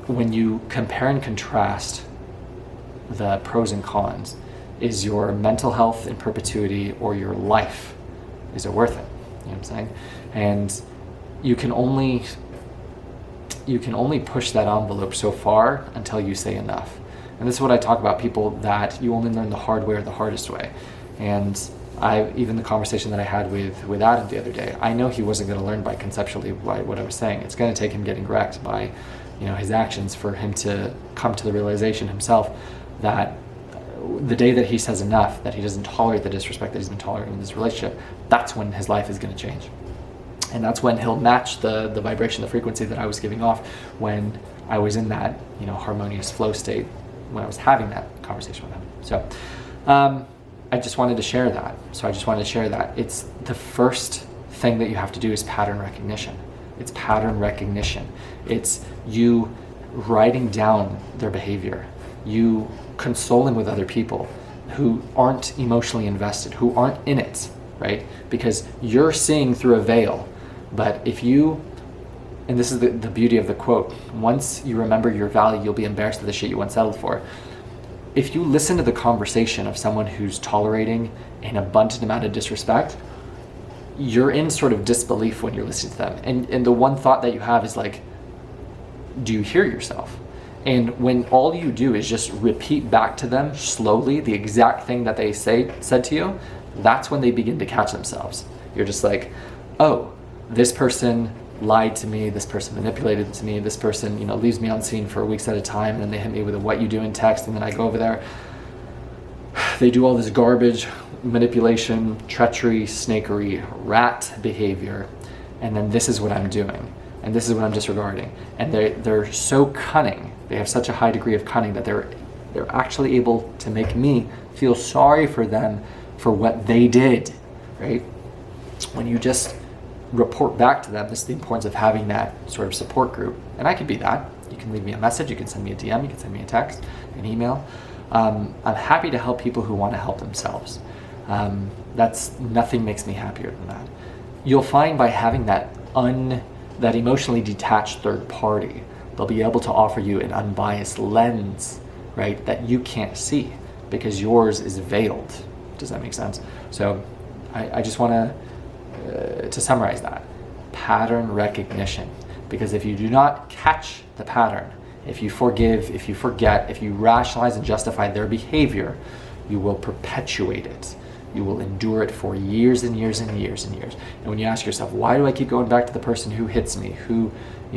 S1: when you compare and contrast the pros and cons, is your mental health in perpetuity or your life, is it worth it? You know what I'm saying? And you can only push that envelope so far until you say enough. And this is what I talk about, people that you only learn the hard way or the hardest way. And even the conversation that I had with Adam the other day, I know he wasn't going to learn by conceptually what I was saying. It's going to take him getting wrecked by his actions for him to come to the realization himself that the day that he says enough, that he doesn't tolerate the disrespect that he's been tolerating in this relationship, that's when his life is going to change. And that's when he'll match the vibration, the frequency that I was giving off when I was in that harmonious flow state, when I was having that conversation with him. So I just wanted to share that. It's the first thing that you have to do is pattern recognition. It's pattern recognition. It's you writing down their behavior, you consoling with other people who aren't emotionally invested, who aren't in it, right? Because you're seeing through a veil. But if you, and this is the beauty of the quote, once you remember your value, you'll be embarrassed of the shit you once settled for. If you listen to the conversation of someone who's tolerating an abundant amount of disrespect, you're in sort of disbelief when you're listening to them. And the one thought that you have is like, do you hear yourself? And when all you do is just repeat back to them slowly the exact thing that they said to you, that's when they begin to catch themselves. You're just like, oh, this person lied to me, this person manipulated to me, this person, leaves me on scene for weeks at a time, and then they hit me with a what you do in text, and then I go over there. They do all this garbage, manipulation, treachery, snakery, rat behavior, and then this is what I'm doing, and this is what I'm disregarding. And they're so cunning, they have such a high degree of cunning that they're They're actually able to make me feel sorry for them for what they did, right? When you just report back to them, this is the importance of having that sort of support group. And I could be that. You can leave me a message, you can send me a DM, you can send me a text, an email. I'm happy to help people who want to help themselves. Nothing makes me happier than that. You'll find by having that emotionally detached third party, they'll be able to offer you an unbiased lens, right, that you can't see because yours is veiled. Does that make sense? So I just want to summarize that. Pattern recognition. Because if you do not catch the pattern, if you forgive, if you forget, if you rationalize and justify their behavior, you will perpetuate it. You will endure it for years and years and years and years. And when you ask yourself, why do I keep going back to the person who hits me, who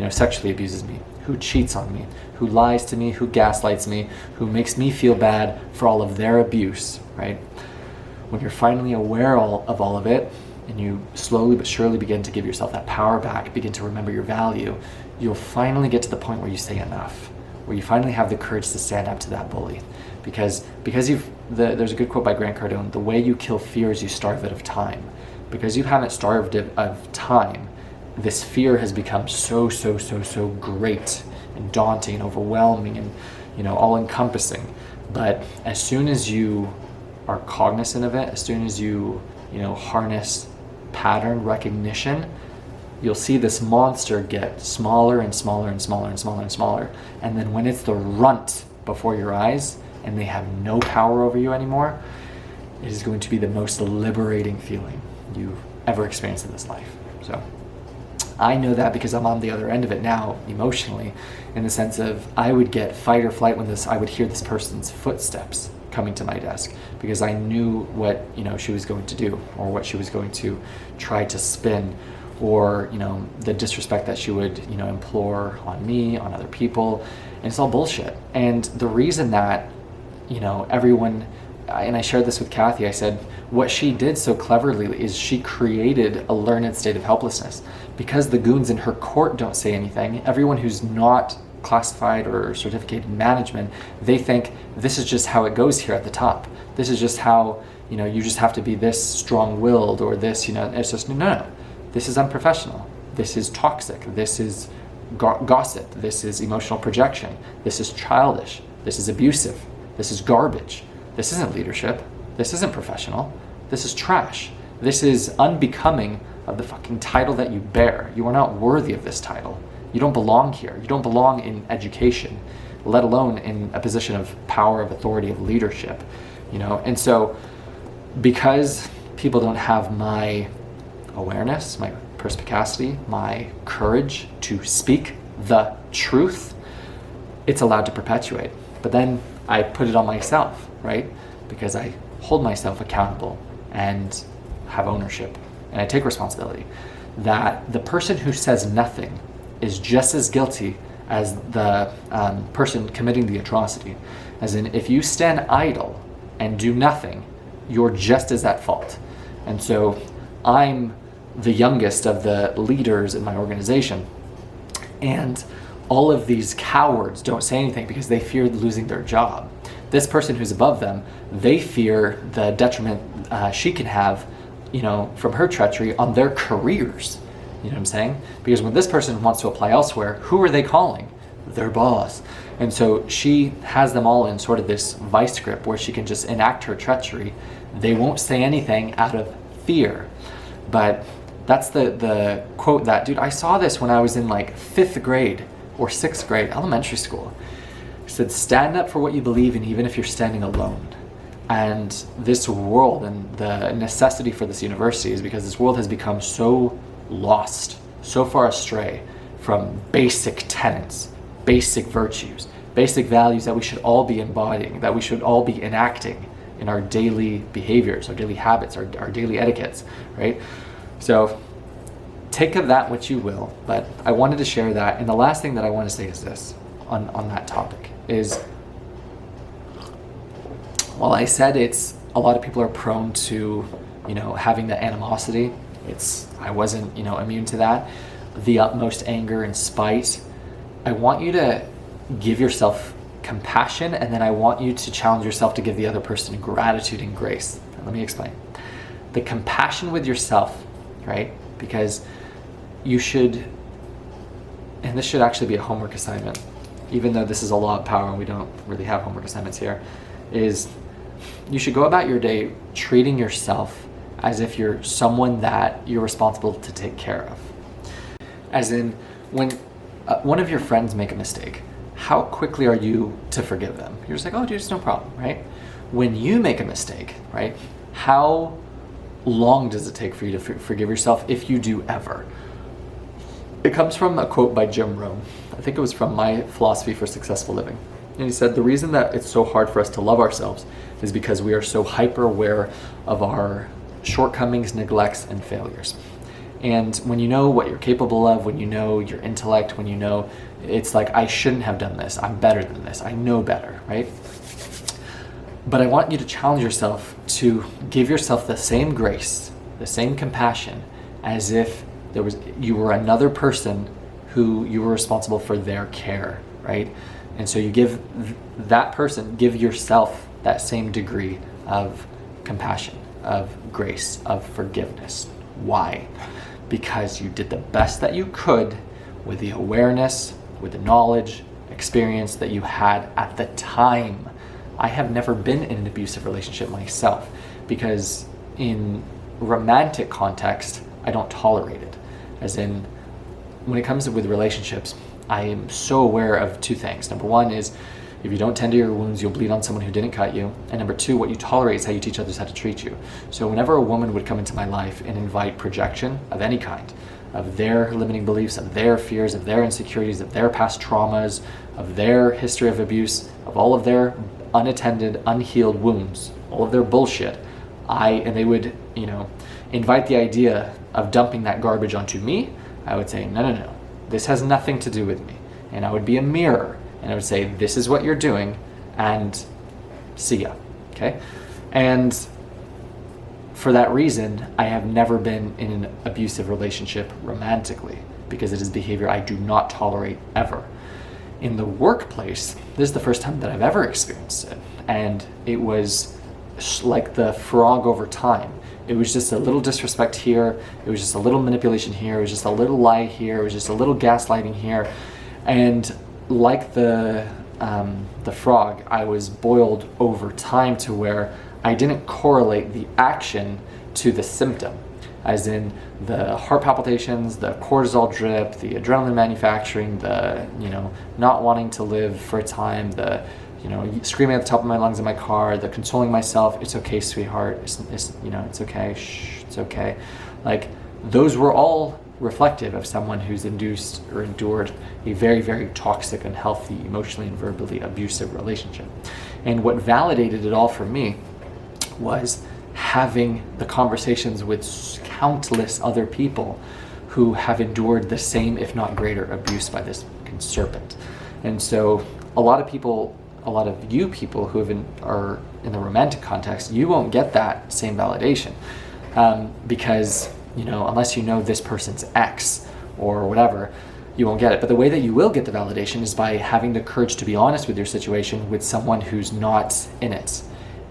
S1: sexually abuses me, who cheats on me, who lies to me, who gaslights me, who makes me feel bad for all of their abuse, right? When you're finally aware of all of it, and you slowly but surely begin to give yourself that power back, begin to remember your value, you'll finally get to the point where you say enough, where you finally have the courage to stand up to that bully. Because there's a good quote by Grant Cardone, the way you kill fear is you starve it of time. Because you haven't starved it of time, this fear has become so great and daunting and overwhelming and all encompassing. But as soon as you are cognizant of it, as soon as you harness pattern recognition, you'll see this monster get smaller and smaller and smaller and smaller and smaller. And then when it's the runt before your eyes and they have no power over you anymore, it is going to be the most liberating feeling you've ever experienced in this life. So I know that because I'm on the other end of it now emotionally, in the sense of I would get fight or flight when I would hear this person's footsteps coming to my desk, because I knew what she was going to do, or what she was going to try to spin, or the disrespect that she would implore on me, on other people, and it's all bullshit. And the reason that everyone, and I shared this with Kathy, I said what she did so cleverly is she created a learned state of helplessness. Because the goons in her court don't say anything, everyone who's not classified or certificated management, they think this is just how it goes here at the top. This is just how, you just have to be this strong-willed, or this, it's just, no. This is unprofessional. This is toxic. This is gossip. This is emotional projection. This is childish. This is abusive. This is garbage. This isn't leadership. This isn't professional. This is trash. This is unbecoming of the fucking title that you bear. You are not worthy of this title. You don't belong here. You don't belong in education, let alone in a position of power, of authority, of leadership, And so because people don't have my awareness, my perspicacity, my courage to speak the truth, it's allowed to perpetuate. But then I put it on myself, right? Because I hold myself accountable and have ownership, and I take responsibility that the person who says nothing is just as guilty as the person committing the atrocity. As in, if you stand idle and do nothing, you're just as at fault. And so I'm the youngest of the leaders in my organization, and all of these cowards don't say anything because they fear losing their job. This person who's above them, they fear the detriment she can have, from her treachery on their careers. You know what I'm saying? Because when this person wants to apply elsewhere, who are they calling? Their boss. And so she has them all in sort of this vice grip where she can just enact her treachery. They won't say anything out of fear. But that's the quote that, dude, I saw this when I was in like 5th grade or 6th grade, elementary school. It said, stand up for what you believe in, even if you're standing alone. And this world, and the necessity for this university, is because this world has become so lost, so far astray from basic tenets, basic virtues, basic values that we should all be embodying, that we should all be enacting in our daily behaviors, our daily habits, our daily etiquettes, right? So take of that what you will, but I wanted to share that. And the last thing that I want to say is this on that topic is, while I said it's a lot of people are prone to, having the animosity, I wasn't, immune to that, the utmost anger and spite. I want you to give yourself compassion, and then I want you to challenge yourself to give the other person gratitude and grace. Let me explain. The compassion with yourself, right? Because you should, and this should actually be a homework assignment, even though this is a law of power and we don't really have homework assignments here, is you should go about your day treating yourself as if you're someone that you're responsible to take care of. As in, when one of your friends make a mistake, how quickly are you to forgive them? You're just like, oh dude, it's no problem, right? When you make a mistake, right, how long does it take for you to forgive yourself, if you do ever? It comes from a quote by Jim Rohn. I think it was from My Philosophy for Successful Living. And he said, the reason that it's so hard for us to love ourselves is because we are so hyper aware of our shortcomings, neglects, and failures. And when you know what you're capable of, when you know your intellect, when you know, it's like, I shouldn't have done this, I'm better than this, I know better, right? But I want you to challenge yourself to give yourself the same grace, the same compassion, as if you were another person who you were responsible for their care, right? And so you give yourself that same degree of compassion, of grace, of forgiveness. Why? Because you did the best that you could with the awareness, with the knowledge, experience that you had at the time. I have never been in an abusive relationship myself, because in romantic context, I don't tolerate it. As in, when it comes to with relationships, I am so aware of two things. Number one is, if you don't tend to your wounds, you'll bleed on someone who didn't cut you. And number two, what you tolerate is how you teach others how to treat you. So whenever a woman would come into my life and invite projection of any kind, of their limiting beliefs, of their fears, of their insecurities, of their past traumas, of their history of abuse, of all of their unattended, unhealed wounds, all of their bullshit, and they would, invite the idea of dumping that garbage onto me, I would say, no, this has nothing to do with me. And I would be a mirror, and I would say, this is what you're doing, and see ya, okay? And for that reason, I have never been in an abusive relationship romantically, because it is behavior I do not tolerate ever. In the workplace, this is the first time that I've ever experienced it, and it was like the frog over time. It was just a little disrespect here, it was just a little manipulation here, it was just a little lie here, it was just a little gaslighting here, and like the frog, I was boiled over time to where I didn't correlate the action to the symptom, as in the heart palpitations, the cortisol drip, the adrenaline manufacturing, the not wanting to live for a time, the screaming at the top of my lungs in my car, the consoling myself, it's okay, sweetheart, it's okay, shh, it's okay. Like, those were all reflective of someone who's induced or endured a very, very toxic, unhealthy, emotionally and verbally abusive relationship. And what validated it all for me was having the conversations with countless other people who have endured the same, if not greater, abuse by this serpent. And so a lot of you people who are in the romantic context, you won't get that same validation, because unless you know this person's ex or whatever, you won't get it. But the way that you will get the validation is by having the courage to be honest with your situation with someone who's not in it.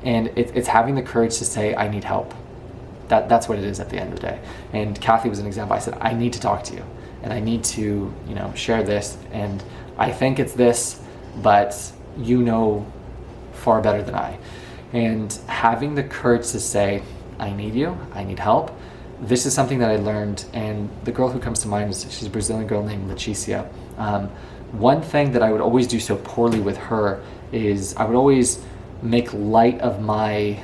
S1: And it's having the courage to say, I need help. That's what it is at the end of the day. And Kathy was an example. I said, I need to talk to you, and I need to share this, and I think it's this, but you know far better than I. And having the courage to say, I need you, I need help. This is something that I learned, and the girl who comes to mind she's a Brazilian girl named Leticia. One thing that I would always do so poorly with her is I would always make light of my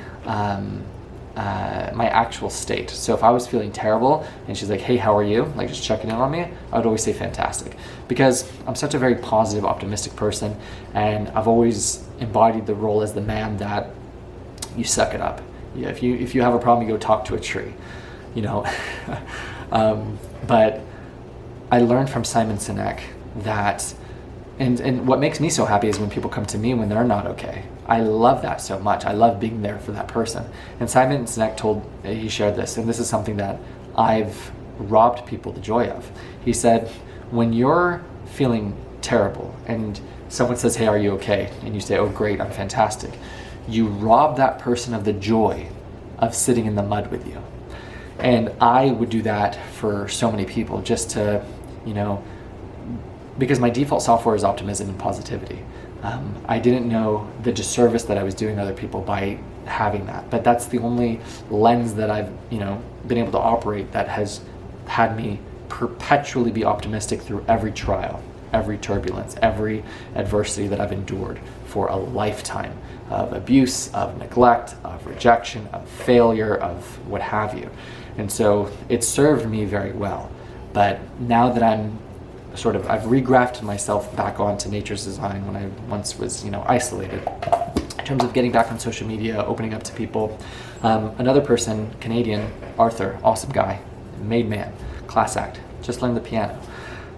S1: my actual state. So if I was feeling terrible and she's like, hey, how are you? Like, just checking in on me, I would always say fantastic, because I'm such a very positive, optimistic person, and I've always embodied the role as the man that you suck it up. Yeah, if you have a problem, you go talk to a tree, but I learned from Simon Sinek that, and what makes me so happy is when people come to me when they're not okay. I love that so much. I love being there for that person. And Simon Sinek he shared this, and this is something that I've robbed people the joy of. He said, when you're feeling terrible and someone says, hey, are you okay? And you say, oh, great, I'm fantastic. You rob that person of the joy of sitting in the mud with you. And I would do that for so many people, just to, because my default software is optimism and positivity. I didn't know the disservice that I was doing other people by having that, but that's the only lens that I've, been able to operate that has had me perpetually be optimistic through every trial, every turbulence, every adversity that I've endured for a lifetime of abuse, of neglect, of rejection, of failure, of what have you. And so it served me very well. But now that I've regrafted myself back onto nature's design when I once was, isolated, in terms of getting back on social media, opening up to people. Another person, Canadian, Arthur, awesome guy, made man, class act, just learned the piano.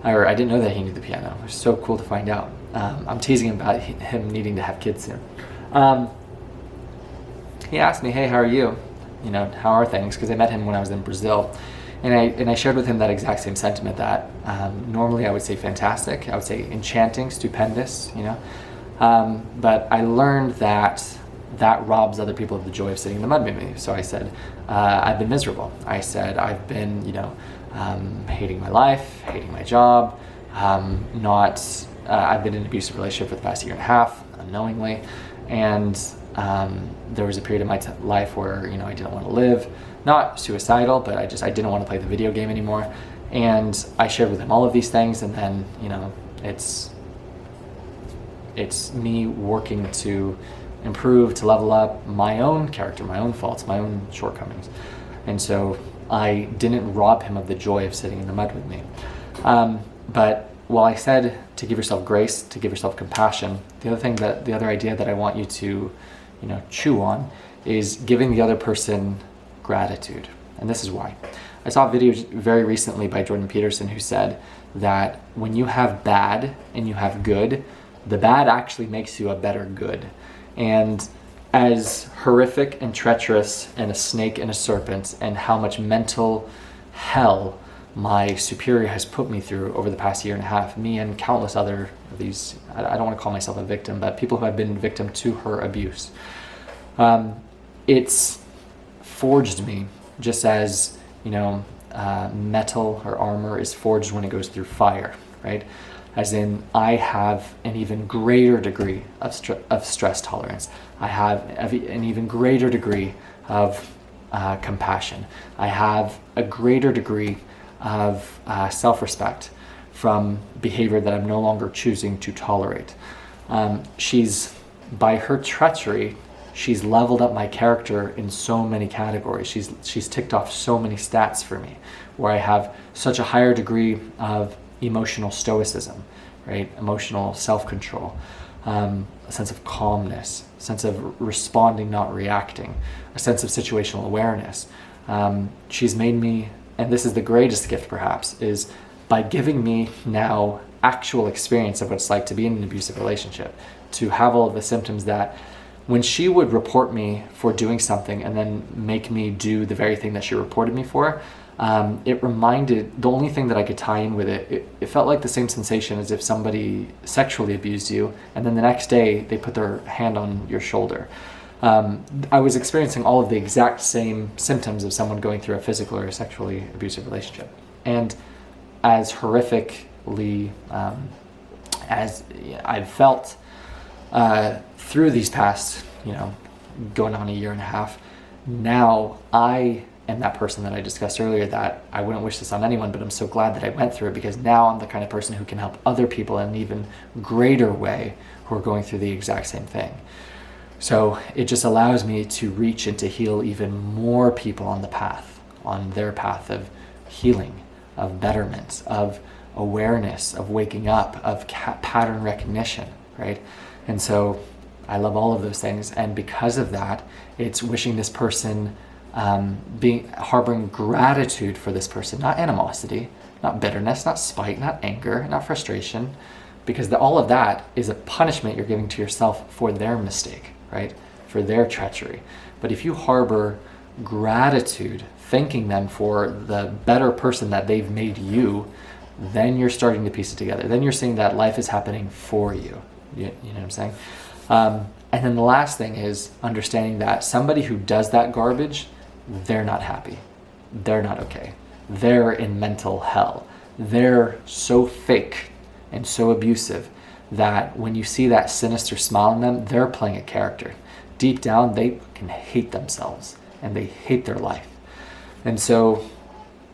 S1: Or I didn't know that he knew the piano. It was so cool to find out. I'm teasing him about him needing to have kids soon. He asked me, hey, how are you? How are things? Because I met him when I was in Brazil. And I shared with him that exact same sentiment that normally I would say fantastic. I would say enchanting, stupendous, but I learned that robs other people of the joy of sitting in the mud with me. So I said, I've been miserable. I said, I've been, hating my life, hating my job, I've been in an abusive relationship for the past year and a half, unknowingly. And there was a period of my life where, I didn't want to live, not suicidal, but I didn't want to play the video game anymore. And I shared with him all of these things. And then, it's me working to improve, to level up my own character, my own faults, my own shortcomings. And so I didn't rob him of the joy of sitting in the mud with me. But while I said to give yourself grace, to give yourself compassion, the other idea that I want you to, chew on is giving the other person gratitude. And this is why. I saw a video very recently by Jordan Peterson who said that when you have bad and you have good, the bad actually makes you a better good. And as horrific and treacherous and a snake and a serpent, and how much mental hell my superior has put me through over the past year and a half, me and countless other of these, I don't want to call myself a victim, but people who have been victim to her abuse. It's forged me, just as, metal or armor is forged when it goes through fire, right? As in, I have an even greater degree of stress tolerance. I have an even greater degree of compassion. I have a greater degree of self-respect from behavior that I'm no longer choosing to tolerate. By her treachery, she's leveled up my character in so many categories. She's ticked off so many stats for me, where I have such a higher degree of emotional stoicism, right? Emotional self-control, a sense of calmness, a sense of responding, not reacting, a sense of situational awareness. She's made me, and this is the greatest gift perhaps, is by giving me now actual experience of what it's like to be in an abusive relationship, to have all of the symptoms that when she would report me for doing something and then make me do the very thing that she reported me for, it reminded, the only thing that I could tie in with it felt like the same sensation as if somebody sexually abused you and then the next day they put their hand on your shoulder. I was experiencing all of the exact same symptoms of someone going through a physical or a sexually abusive relationship. And as horrifically as I've felt through these past, going on a year and a half, now I am that person that I discussed earlier that I wouldn't wish this on anyone, but I'm so glad that I went through it, because now I'm the kind of person who can help other people in an even greater way who are going through the exact same thing. So it just allows me to reach and to heal even more people on their path of healing, of betterment, of awareness, of waking up, of pattern recognition, right? And so I love all of those things. And because of that, it's wishing this person, harboring gratitude for this person, not animosity, not bitterness, not spite, not anger, not frustration, because all of that is a punishment you're giving to yourself for their mistake, right? For their treachery. But if you harbor gratitude, thanking them for the better person that they've made you, then you're starting to piece it together. Then you're seeing that life is happening for you, You know what I'm saying? And then the last thing is understanding that somebody who does that garbage, they're not happy. They're not okay. They're in mental hell. They're so fake and so abusive that when you see that sinister smile in them, they're playing a character. Deep down, they can hate themselves and they hate their life. And so,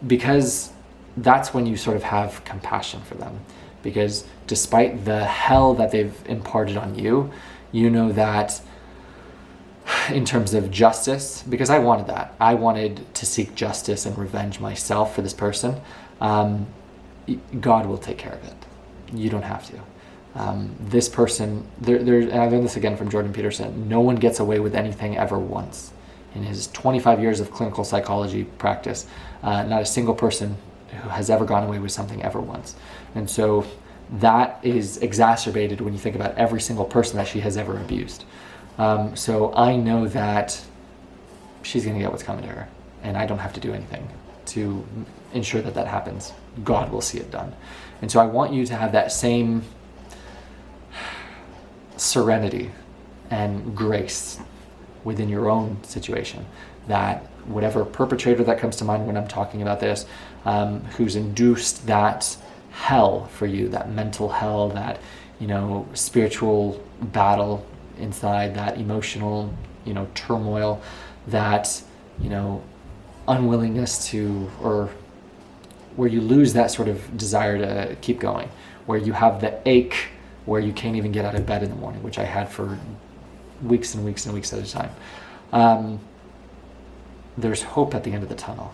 S1: because that's when you sort of have compassion for them, because despite the hell that they've imparted on you, you know that in terms of justice, because I wanted that. I wanted to seek justice and revenge myself for this person. God will take care of it. You don't have to. This person, and I learned this again from Jordan Peterson, no one gets away with anything ever once. In his 25 years of clinical psychology practice, not a single person who has ever gone away with something ever once. And so that is exacerbated when you think about every single person that she has ever abused. So I know that she's going to get what's coming to her, and I don't have to do anything to ensure that that happens. God will see it done. And so I want you to have that same serenity and grace within your own situation, that whatever perpetrator that comes to mind when I'm talking about this, who's induced that hell for you, that mental hell, that, spiritual battle inside, that emotional, turmoil, that, unwillingness to, or where you lose that sort of desire to keep going, where you have the ache where you can't even get out of bed in the morning, which I had for weeks and weeks and weeks at a time. There's hope at the end of the tunnel.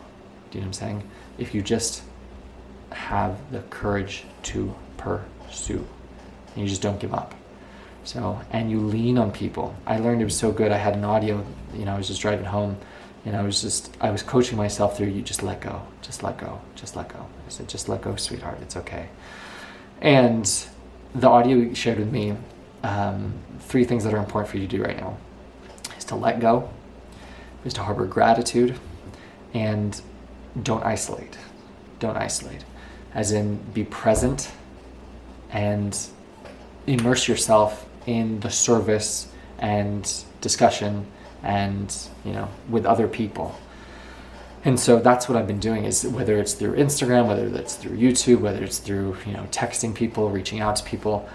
S1: Do you know what I'm saying? If you just have the courage to pursue, and you just don't give up. So, and you lean on people. I learned it was so good. I had an audio, I was just driving home, and I was coaching myself through, you just let go, just let go, just let go. I said, just let go, sweetheart, it's okay. And the audio shared with me 3 things that are important for you to do right now is to let go, is to harbor gratitude, and don't isolate. Don't isolate. As in, be present and immerse yourself in the service and discussion and, with other people. And so that's what I've been doing, is whether it's through Instagram, whether that's through YouTube, whether it's through, texting people, reaching out to people,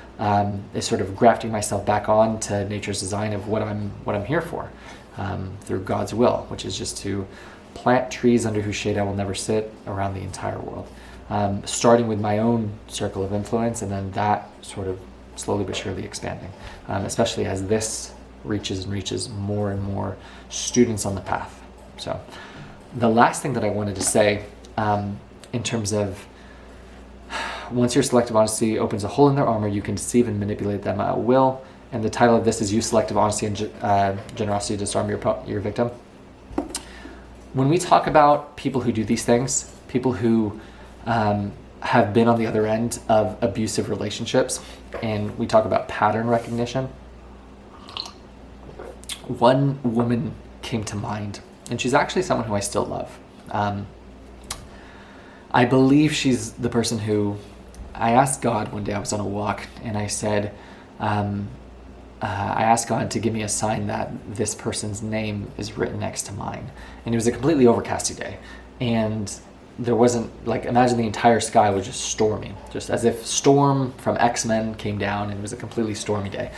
S1: is sort of grafting myself back on to nature's design of what I'm here for, through God's will, which is just to plant trees under whose shade I will never sit around the entire world. Starting with my own circle of influence, and then that sort of slowly but surely expanding, especially as this reaches and reaches more and more students on the path. So the last thing that I wanted to say, in terms of once your selective honesty opens a hole in their armor, you can deceive and manipulate them at will. And the title of this is Use Selective Honesty and Generosity to Disarm your victim. When we talk about people who do these things, people who have been on the other end of abusive relationships, and we talk about pattern recognition, one woman came to mind, and she's actually someone who I still love. I believe she's the person who I asked God one day. I was on a walk, and I said, I asked God to give me a sign that this person's name is written next to mine. And it was a completely overcasty day. And there wasn't, imagine the entire sky was just stormy, just as if Storm from X-Men came down and it was a completely stormy day.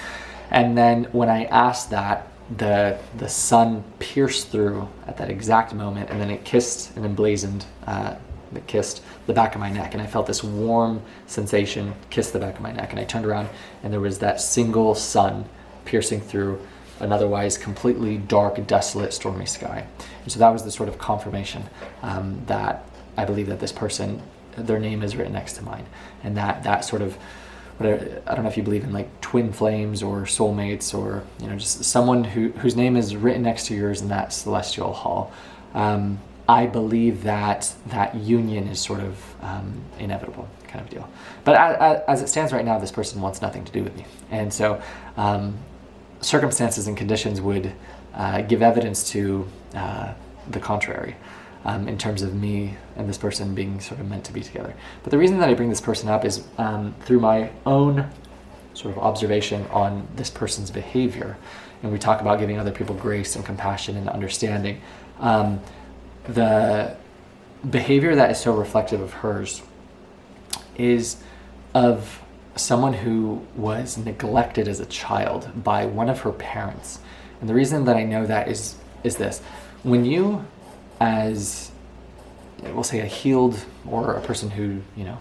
S1: And then when I asked that, the sun pierced through at that exact moment, and then it kissed and emblazoned, it kissed the back of my neck, and I felt this warm sensation kiss the back of my neck, and I turned around and there was that single sun piercing through an otherwise completely dark, desolate, stormy sky. And so that was the sort of confirmation that I believe that this person, their name is written next to mine, and that sort of, I don't know if you believe in twin flames or soulmates, or just someone whose name is written next to yours in that celestial hall. I believe that union is sort of inevitable, kind of deal. But as it stands right now, this person wants nothing to do with me, and so circumstances and conditions would give evidence to the contrary. In terms of me and this person being sort of meant to be together. But the reason that I bring this person up is through my own sort of observation on this person's behavior, and we talk about giving other people grace and compassion and understanding, the behavior that is so reflective of hers is of someone who was neglected as a child by one of her parents. And the reason that I know that is this: when you, as we'll say a healed or a person who, you know,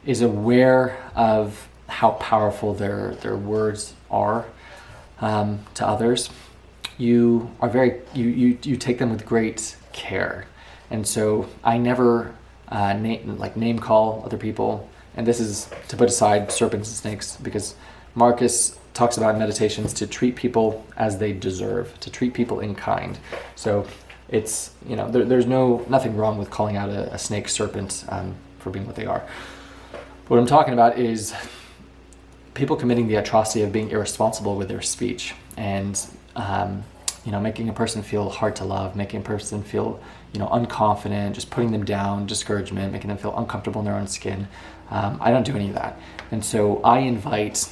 S1: is aware of how powerful their words are to others, you are you take them with great care. And so I never name call other people. And this is to put aside serpents and snakes, because Marcus talks about in meditations to treat people as they deserve, to treat people in kind. So it's, you know, there's nothing wrong with calling out a snake, serpent, for being what they are. What I'm talking about is people committing the atrocity of being irresponsible with their speech, and you know, making a person feel hard to love, making a person feel, you know, unconfident, just putting them down, discouragement, making them feel uncomfortable in their own skin. I don't do any of that. And so I invite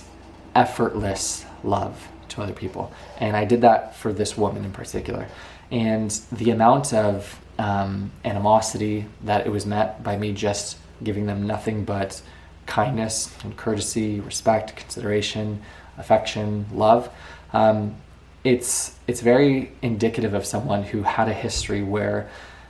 S1: effortless love to other people. And I did that for this woman in particular. And the amount of animosity that it was met by me just giving them nothing but kindness and courtesy, respect, consideration, affection, love, it's very indicative of someone who had a history where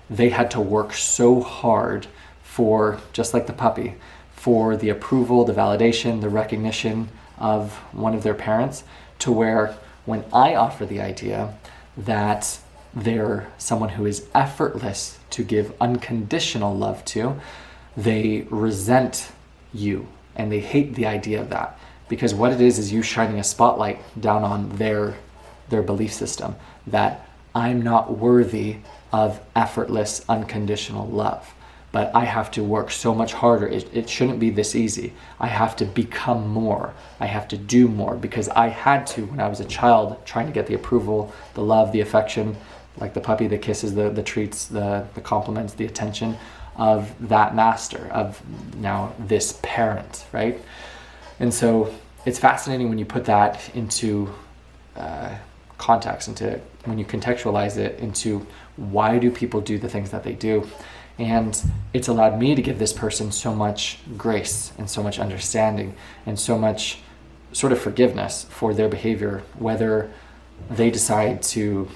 S1: they had to work so hard for, just like the puppy, for the approval, the validation, the recognition of one of their parents, to where when I offer the idea that they're someone who is effortless to give unconditional love to, they resent you and they hate the idea of that, because what it is you shining a spotlight down on their belief system that I'm not worthy of effortless unconditional love, but I have to work so much harder. It shouldn't be this easy. I have to become more. I have to do more, because I had to when I was a child, trying to get the approval, the love, the affection, like the puppy, the kisses, the treats, the compliments, the attention of that master, of now this parent, right? And so it's fascinating when you put that into context, into when you contextualize it into why do people do the things that they do. And it's allowed me to give this person so much grace and so much understanding and so much sort of forgiveness for their behavior, whether they decide to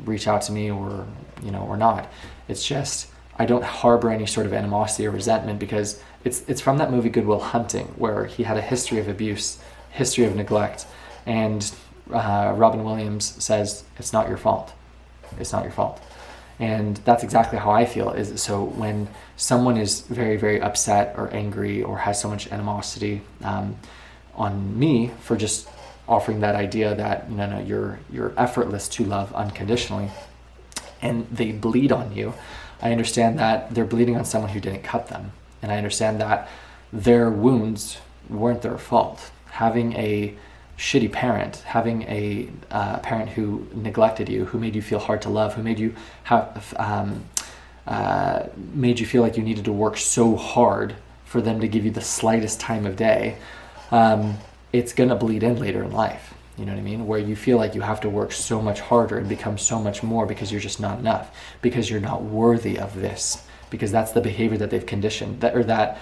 S1: reach out to me or, you know, or not. It's just, I don't harbor any sort of animosity or resentment, because it's from that movie Good Will Hunting, where he had a history of abuse, history of neglect, and Robin Williams says, it's not your fault. It's not your fault. And that's exactly how I feel. Is so when someone is very, very upset or angry or has so much animosity on me for just offering that idea that no, you're effortless to love unconditionally, and they bleed on you, I understand that they're bleeding on someone who didn't cut them, and I understand that their wounds weren't their fault. Having a shitty parent, having a parent who neglected you, who made you feel hard to love, who made you made you feel like you needed to work so hard for them to give you the slightest time of day, it's gonna bleed in later in life. You know what I mean? Where you feel like you have to work so much harder and become so much more because you're just not enough, because you're not worthy of this, because that's the behavior that they've conditioned, that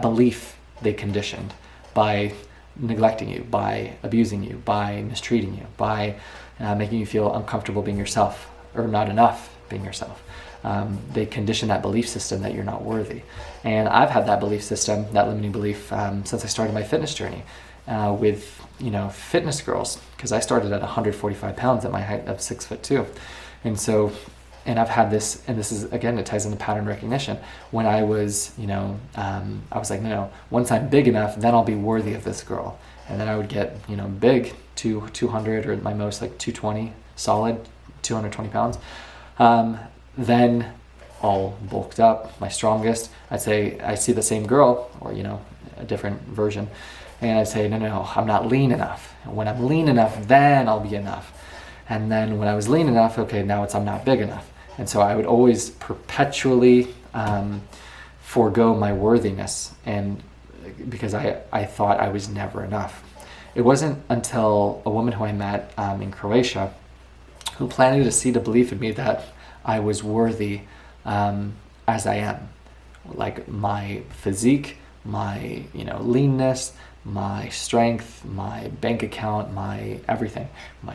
S1: belief they conditioned by neglecting you, by abusing you, by mistreating you, by making you feel uncomfortable being yourself or not enough being yourself. They condition that belief system that you're not worthy. And I've had that belief system, that limiting belief, since I started my fitness journey with, you know, fitness girls, because I started at 145 pounds at my height of 6'2". And so, and I've had this, and this is, again, it ties into pattern recognition. When I was, you know, I was like, no, once I'm big enough, then I'll be worthy of this girl. And then I would get, you know, big to 200, or at my most like 220, solid 220 pounds. Then all bulked up, my strongest. I'd say, I see the same girl, or, you know, a different version, and I'd say, no, I'm not lean enough. And when I'm lean enough, then I'll be enough. And then when I was lean enough, okay, now I'm not big enough. And so I would always perpetually forego my worthiness and because I thought I was never enough. It wasn't until a woman who I met in Croatia, who planted a seed of belief in me that I was worthy as I am. Like my physique, my leanness, my strength, my bank account, my everything,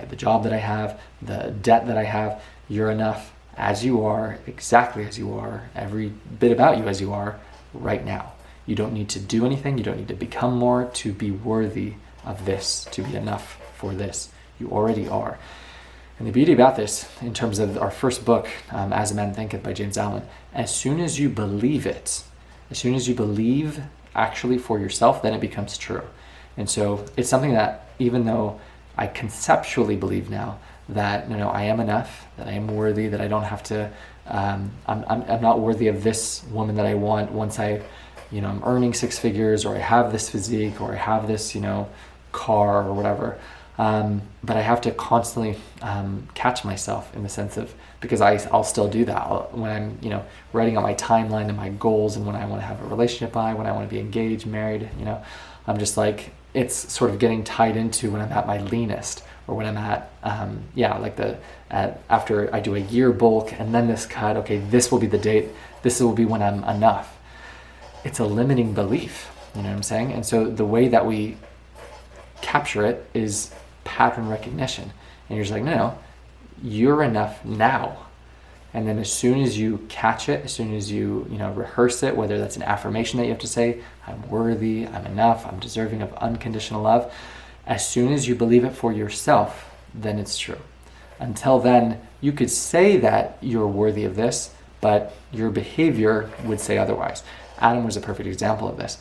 S1: the job that I have, the debt that I have. You're enough as you are, exactly as you are, every bit about you as you are right now. You don't need to do anything. You don't need to become more to be worthy of this, to be enough for this. You already are. And the beauty about this, in terms of our first book, As a Man Thinketh by James Allen, as soon as you believe it, as soon as you believe actually for yourself, then it becomes true. And so it's something that, even though I conceptually believe now that I am enough, that I am worthy, that I don't have to, I'm not worthy of this woman that I want once I'm earning six figures, or I have this physique, or I have this, car or whatever. But I have to constantly catch myself, in the sense of, because I'll still do that when I'm writing out my timeline and my goals, and when I want to have a relationship when I want to be engaged, married, I'm just like, it's sort of getting tied into when I'm at my leanest, or when I'm at after I do a year bulk and then this cut. Okay, this will be the date, this will be when I'm enough. It's a limiting belief, you know what I'm saying? And so the way that we capture it is pattern recognition. And you're just like, no, you're enough now. And then as soon as you catch it, as soon as you rehearse it, whether that's an affirmation that you have to say, I'm worthy, I'm enough, I'm deserving of unconditional love, as soon as you believe it for yourself, then it's true. Until then, you could say that you're worthy of this, but your behavior would say otherwise. Adam was a perfect example of this.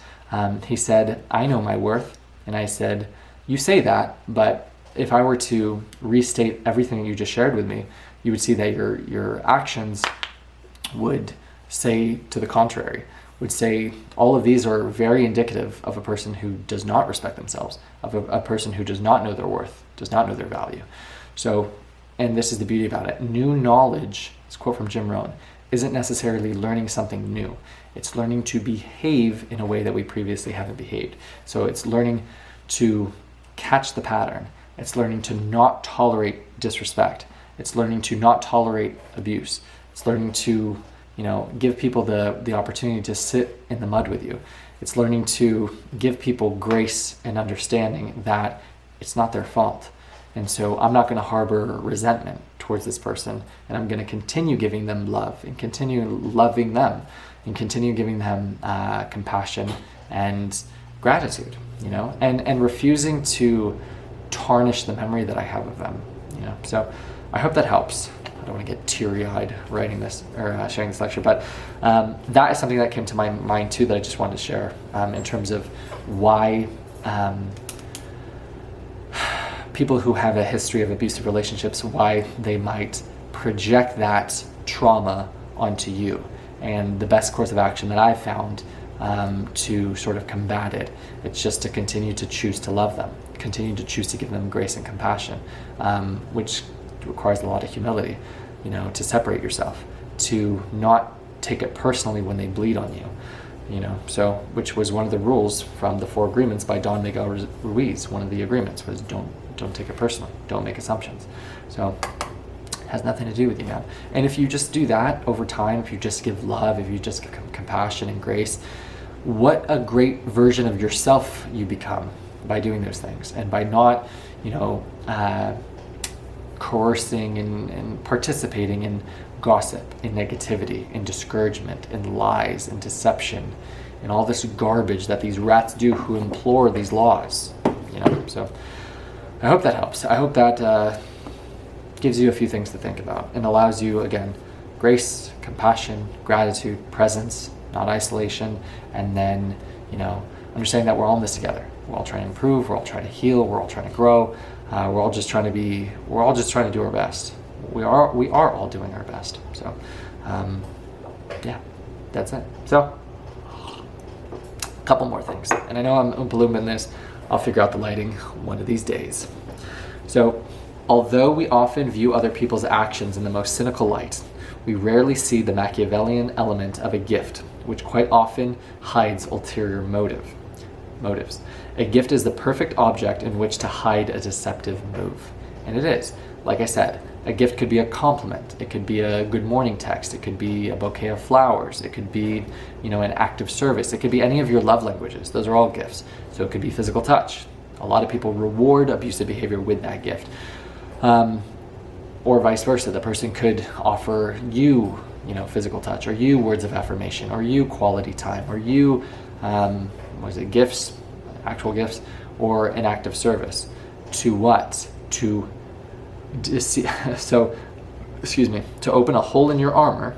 S1: He said, I know my worth. And I said, you say that, but if I were to restate everything that you just shared with me, you would see that your actions would say to the contrary, would say all of these are very indicative of a person who does not respect themselves, of a person who does not know their worth, does not know their value. So, and this is the beauty about it, new knowledge, this quote from Jim Rohn, isn't necessarily learning something new. It's learning to behave in a way that we previously haven't behaved. So it's learning to catch the pattern. It's learning to not tolerate disrespect. It's learning to not tolerate abuse. It's learning to, give people the opportunity to sit in the mud with you. It's learning to give people grace and understanding that it's not their fault. And so I'm not going to harbor resentment towards this person, and I'm going to continue giving them love and continue loving them and continue giving them compassion and gratitude, and refusing to tarnish the memory that I have of them, So I hope that helps. I don't want to get teary-eyed writing this or sharing this lecture, but that is something that came to my mind too that I just wanted to share in terms of why people who have a history of abusive relationships, why they might project that trauma onto you. And the best course of action that I've found to sort of combat it, it's just to continue to choose to love them, continue to choose to give them grace and compassion, which requires a lot of humility, to separate yourself, to not take it personally when they bleed on you, so which was one of the rules from the 4 agreements by Don Miguel Ruiz. One of the agreements was don't take it personally, don't make assumptions. So it has nothing to do with you, man. And if you just do that over time, if you just give love, if you just give compassion and grace, what a great version of yourself you become by doing those things, and by not coercing and participating in gossip, in negativity, in discouragement, in lies, in deception, and all this garbage that these rats do who implore these laws. So I hope that helps. I hope that gives you a few things to think about and allows you, again, grace, compassion, gratitude, presence, not isolation, and then understanding that we're all in this together. We're all trying to improve, we're all trying to heal, we're all trying to grow, we're all just trying to do our best. We are all doing our best. So that's it. So a couple more things, and I know I'm oompa looming this. I'll figure out the lighting one of these days. So although we often view other people's actions in the most cynical light, we rarely see the Machiavellian element of a gift, which quite often hides ulterior motive. motives. A gift is the perfect object in which to hide a deceptive move. And it is. Like I said, a gift could be a compliment. It could be a good morning text. It could be a bouquet of flowers. It could be, an act of service. It could be any of your love languages. Those are all gifts. So it could be physical touch. A lot of people reward abusive behavior with that gift. Or vice versa. The person could offer you, physical touch, or you words of affirmation, or you quality time, or you, gifts, actual gifts, or an act of service. To what? To open a hole in your armor,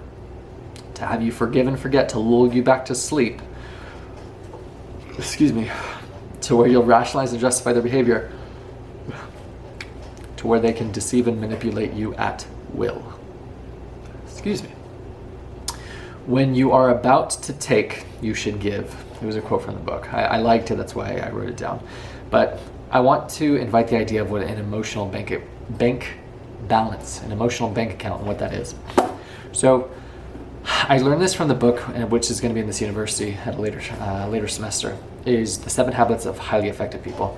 S1: to have you forgive and forget, to lull you back to sleep, to where you'll rationalize and justify their behavior, to where they can deceive and manipulate you at will. When you are about to take, you should give. It was a quote from the book. I liked it, that's why I wrote it down. But I want to invite the idea of what an emotional bank balance, an emotional bank account, and what that is. So I learned this from the book, which is going to be in this university at a later semester, is The 7 Habits of Highly Effective People.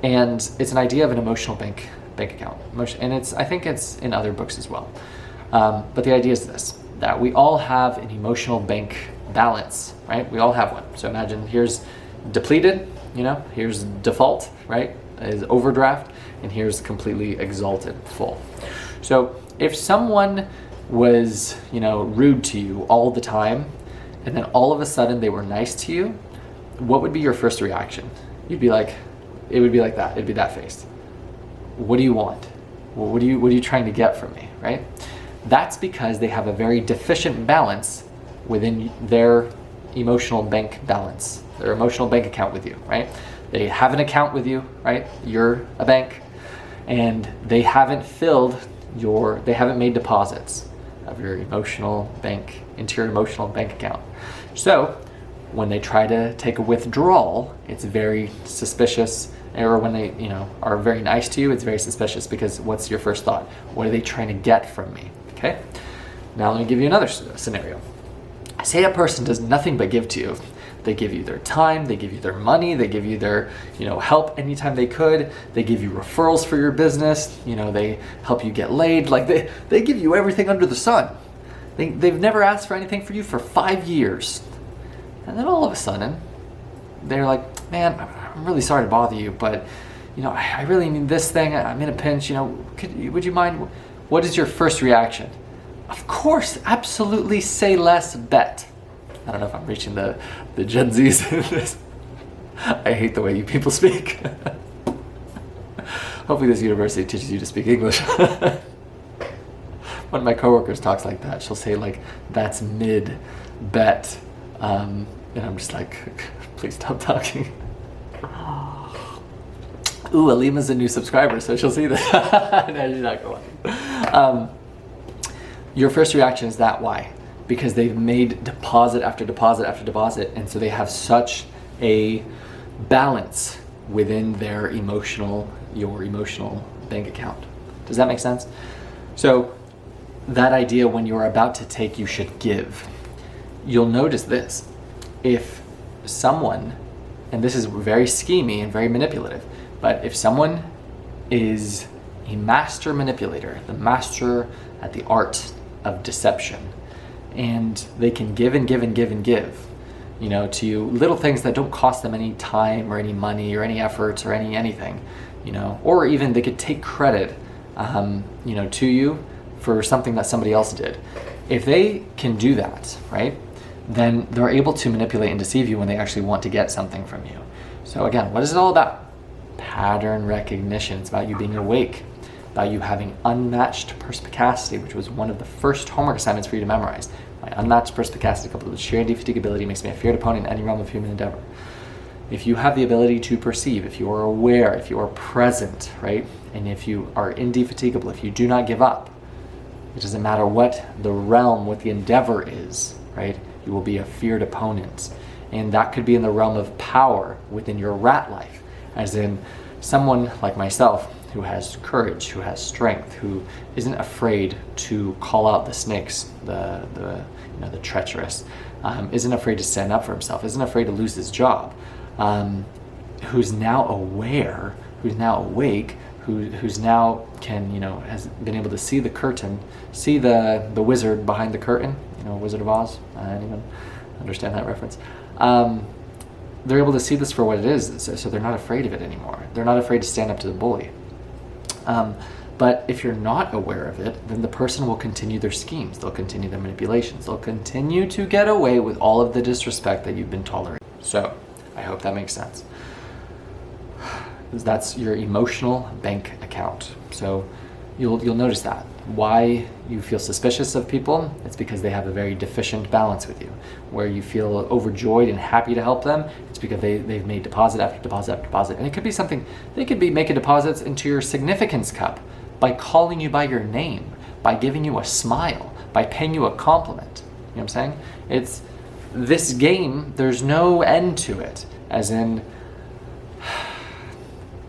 S1: And it's an idea of an emotional bank account. And I think it's in other books as well. But the idea is this, that we all have an emotional bank balance, right? We all have one. So imagine here's depleted, here's default, right? Is overdraft, and here's completely exalted, full. So if someone was, rude to you all the time, and then all of a sudden they were nice to you, what would be your first reaction? It would be like that. It'd be that face. What do you want? What are you trying to get from me, right? That's because they have a very deficient balance within their emotional bank balance, their emotional bank account with you, right? They have an account with you, right? You're a bank, and they haven't made deposits of your emotional bank into your emotional bank account. So when they try to take a withdrawal, it's very suspicious. Or when they, are very nice to you, it's very suspicious, because what's your first thought? What are they trying to get from me? Okay. Now let me give you another scenario. Say a person does nothing but give to you. They give you their time, they give you their money, they give you their, help anytime they could. They give you referrals for your business. They help you get laid. Like they give you everything under the sun. They've never asked for anything for you for 5 years. And then all of a sudden, they're like, man, I'm really sorry to bother you, but, I really need this thing. I'm in a pinch. Would you mind? What is your first reaction? Of course, absolutely, say less, bet. I don't know if I'm reaching the Gen Zs in this. I hate the way you people speak. Hopefully this university teaches you to speak English. One of my coworkers talks like that. She'll say that's mid, bet. And I'm just like, please stop talking. Ooh, Alima's a new subscriber, so she'll see that. No, she's not going. Your first reaction is that. Why? Because they've made deposit after deposit after deposit, and so they have such a balance within your emotional bank account. Does that make sense? So that idea, when you're about to take, you should give. You'll notice this. If someone, and this is very schemy and very manipulative, but if someone is a master manipulator, the master at the art of deception, and they can give and give and give and give, to you, little things that don't cost them any time or any money or any efforts or anything, or even they could take credit, to you for something that somebody else did. If they can do that, right, then they're able to manipulate and deceive you when they actually want to get something from you. So again, what is it all about? Pattern recognition. It's about you being awake, about you having unmatched perspicacity, which was one of the first homework assignments for you to memorize. My unmatched perspicacity coupled with sheer indefatigability makes me a feared opponent in any realm of human endeavor. If you have the ability to perceive, if you are aware, if you are present, right, and if you are indefatigable, if you do not give up, it doesn't matter what the realm, what the endeavor is, right, you will be a feared opponent. And that could be in the realm of power within your rat life, as in someone like myself who has courage, who has strength, who isn't afraid to call out the snakes, the treacherous, isn't afraid to stand up for himself, isn't afraid to lose his job, who's now aware, who's now awake, who's now can, has been able to see the curtain, see the wizard behind the curtain, Wizard of Oz. Anyone understand that reference? They're able to see this for what it is, so they're not afraid of it anymore. They're not afraid to stand up to the bully. But if you're not aware of it, then the person will continue their schemes. They'll continue their manipulations. They'll continue to get away with all of the disrespect that you've been tolerating. So I hope that makes sense. That's your emotional bank account. So you'll notice that. Why you feel suspicious of people, it's because they have a very deficient balance with you. Where you feel overjoyed and happy to help them, it's because they've made deposit after deposit after deposit. And it could be something, they could be making deposits into your significance cup by calling you by your name, by giving you a smile, by paying you a compliment. You know what I'm saying? It's this game, there's no end to it. As in,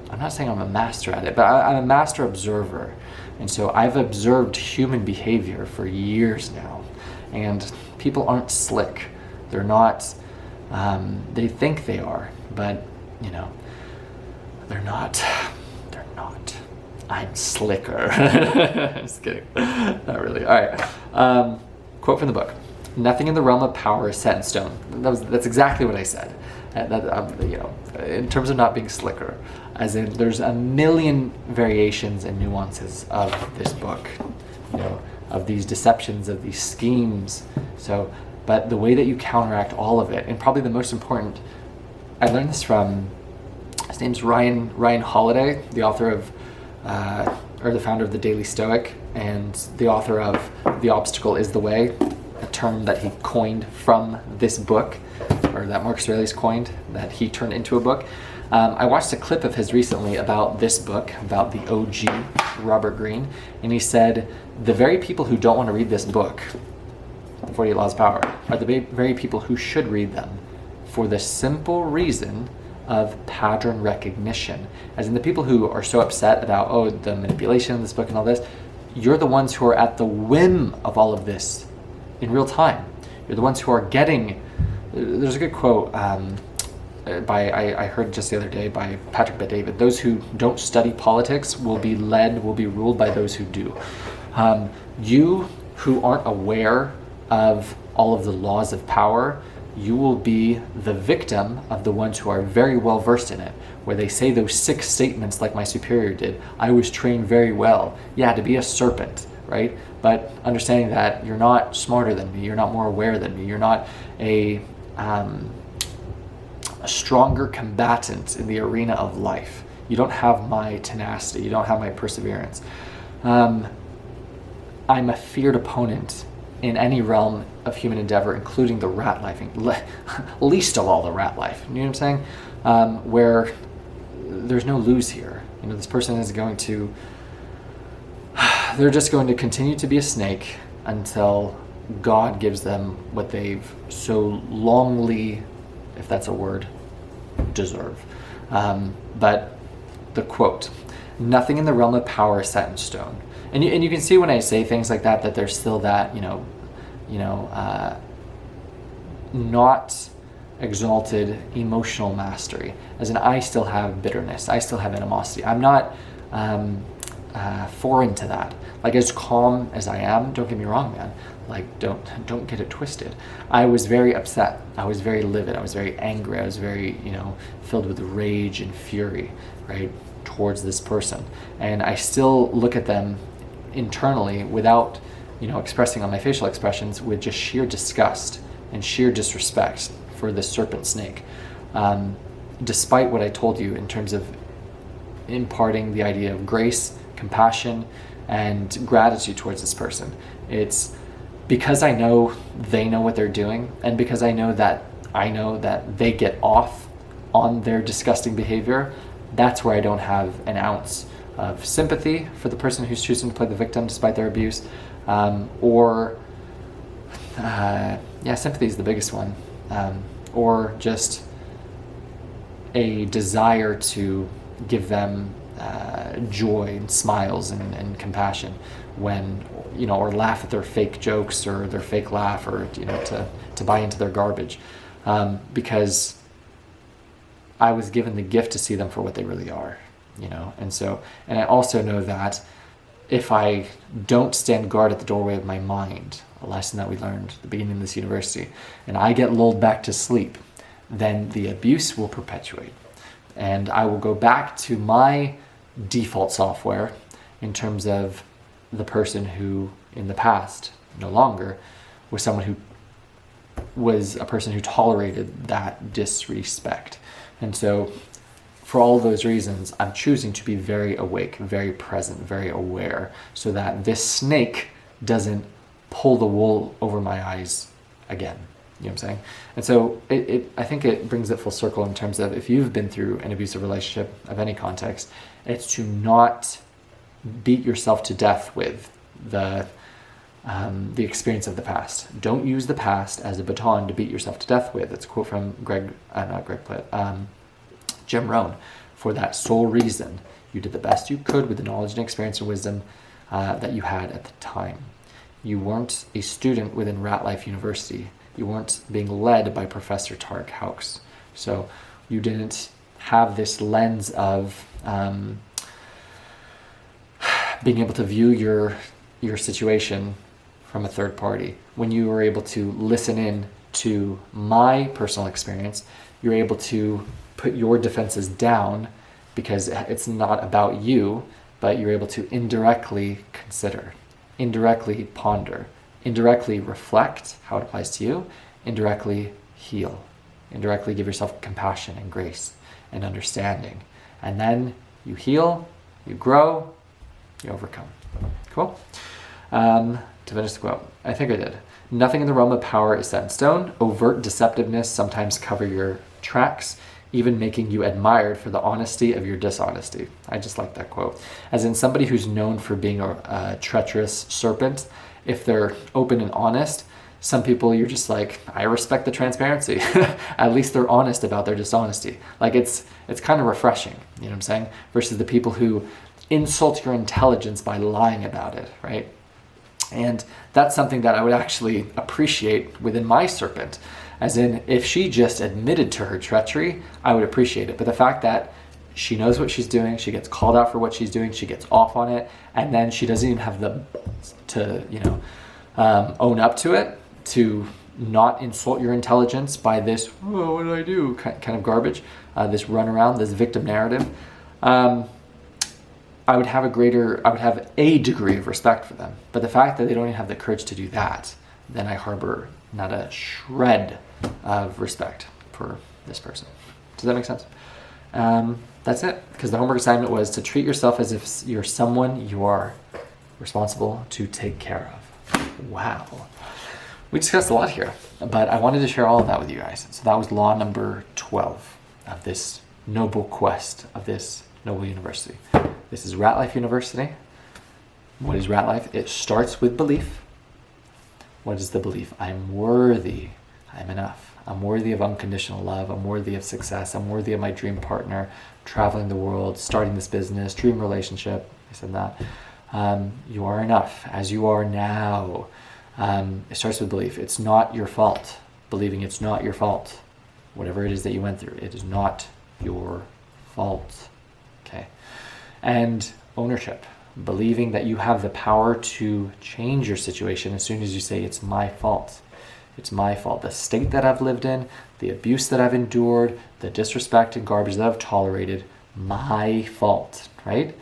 S1: I'm not saying I'm a master at it, but I'm a master observer. And so I've observed human behavior for years now. And people aren't slick. They're not, they think they are, but, they're not. They're not. I'm slicker. Just kidding. Not really. All right. Quote from the book. Nothing in the realm of power is set in stone. That's exactly what I said. In terms of not being slicker, as in there's a million variations and nuances of this book, of these deceptions, of these schemes. So, but the way that you counteract all of it, and probably the most important, I learned this from, his name's Ryan Holiday, the author of, or the founder of the Daily Stoic, and the author of The Obstacle is the Way, a term that he coined from this book, or that Marcus Aurelius coined, that he turned into a book. I watched a clip of his recently about this book, about the OG, Robert Greene, and he said, the very people who don't want to read this book, The 48 Laws of Power, are the very people who should read them for the simple reason of pattern recognition. As in the people who are so upset about, the manipulation of this book and all this, you're the ones who are at the whim of all of this in real time. You're the ones who are getting, there's a good quote I heard just the other day by Patrick Bet-David, those who don't study politics will be ruled by those who do. You who aren't aware of all of the laws of power, you will be the victim of the ones who are very well versed in it, where they say those 6 statements like my superior did. I was trained very well. Yeah, to be a serpent, right? But understanding that you're not smarter than me, you're not more aware than me, you're not a stronger combatant in the arena of life. You don't have my tenacity, you don't have my perseverance. I'm a feared opponent in any realm of human endeavor, including the rat life, least of all the rat life. You know what I'm saying? Where there's no lose here. This person is going to, they're just going to continue to be a snake until God gives them what they've so longly, if that's a word, deserve. But the quote, nothing in the realm of power is set in stone. And you can see when I say things like that there's still that, not exalted emotional mastery. As in, I still have bitterness. I still have animosity. I'm not foreign to that. Like, as calm as I am, don't get me wrong, man. Like, don't get it twisted. I was very upset. I was very livid. I was very angry. I was very, filled with rage and fury, right, towards this person. And I still look at them internally without, expressing on my facial expressions, with just sheer disgust and sheer disrespect for this serpent snake. Despite what I told you in terms of imparting the idea of grace, compassion, and gratitude towards this person. It's because I know they know what they're doing, and because I know that they get off on their disgusting behavior, that's where I don't have an ounce of sympathy for the person who's choosing to play the victim despite their abuse, sympathy is the biggest one, or just a desire to give them joy and smiles and compassion when, or laugh at their fake jokes or their fake laugh, or, to buy into their garbage. Because I was given the gift to see them for what they really are, and I also know that if I don't stand guard at the doorway of my mind, a lesson that we learned at the beginning of this university, and I get lulled back to sleep, then the abuse will perpetuate. And I will go back to my default software in terms of the person who in the past, no longer, was someone who was a person who tolerated that disrespect. And so for all of those reasons, I'm choosing to be very awake, very present, very aware, so that this snake doesn't pull the wool over my eyes again. You know what I'm saying? And so I think it brings it full circle in terms of if you've been through an abusive relationship of any context, it's to not beat yourself to death with the experience of the past. Don't use the past as a baton to beat yourself to death with. It's a quote from Jim Rohn. For that sole reason, you did the best you could with the knowledge and experience and wisdom that you had at the time. You weren't a student within Rat Life University. You weren't being led by Professor Tarek Hawks. So you didn't have this lens of being able to view your situation from a third party. When you were able to listen in to my personal experience, you're able to put your defenses down because it's not about you, but you're able to indirectly consider, indirectly ponder, indirectly reflect how it applies to you, indirectly heal, indirectly give yourself compassion and grace and understanding. And then you heal, you grow, you overcome. Cool? To finish the quote, I think I did. Nothing in the realm of power is set in stone. Overt deceptiveness sometimes cover your tracks, even making you admired for the honesty of your dishonesty. I just like that quote. As in, somebody who's known for being a treacherous serpent, if they're open and honest, some people you're just like, I respect the transparency. At least they're honest about their dishonesty. Like it's kind of refreshing, you know what I'm saying? Versus the people who insult your intelligence by lying about it, right? And that's something that I would actually appreciate within my serpent. As in, if she just admitted to her treachery, I would appreciate it. But the fact that she knows what she's doing, she gets called out for what she's doing, she gets off on it, and then she doesn't even have the to, own up to it, to not insult your intelligence by this, oh, what did I do, kind of garbage, this runaround, this victim narrative. I would have a degree of respect for them. But the fact that they don't even have the courage to do that, then I harbor not a shred of respect for this person. Does that make sense? That's it. Because the homework assignment was to treat yourself as if you're someone you are responsible to take care of. Wow. We discussed a lot here, but I wanted to share all of that with you guys. So that was law number 12 of this noble quest, of this noble university. This is Rat Life University. What is Rat Life? It starts with belief. What is the belief? I'm worthy. I'm enough. I'm worthy of unconditional love. I'm worthy of success. I'm worthy of my dream partner, traveling the world, starting this business, dream relationship. I said that. You are enough as you are now. It starts with belief. It's not your fault. Believing it's not your fault. Whatever it is that you went through, it is not your fault. Okay. And ownership. Believing that you have the power to change your situation as soon as you say, it's my fault. It's my fault. The state that I've lived in, the abuse that I've endured, the disrespect and garbage that I've tolerated, my fault, right?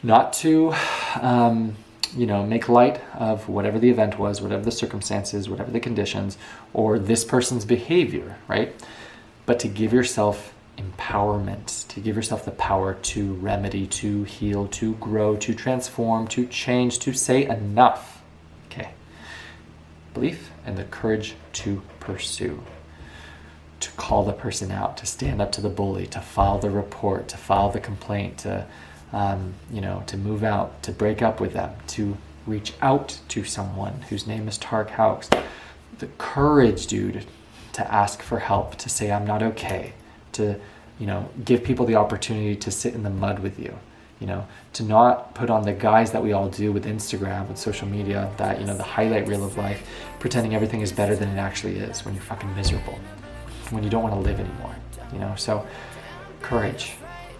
S1: Not to, make light of whatever the event was, whatever the circumstances, whatever the conditions, or this person's behavior, right? But to give yourself empowerment, to give yourself the power to remedy, to heal, to grow, to transform, to change, to say enough. Okay. Belief and the courage to pursue, to call the person out, to stand up to the bully, to file the report, to file the complaint, to move out, to break up with them, to reach out to someone whose name is Tarek Hawks. The courage, dude, to ask for help, to say I'm not okay, to, give people the opportunity to sit in the mud with you, to not put on the guise that we all do with Instagram, with social media, that, the highlight reel of life, pretending everything is better than it actually is when you're fucking miserable, when you don't want to live anymore. you know? So courage,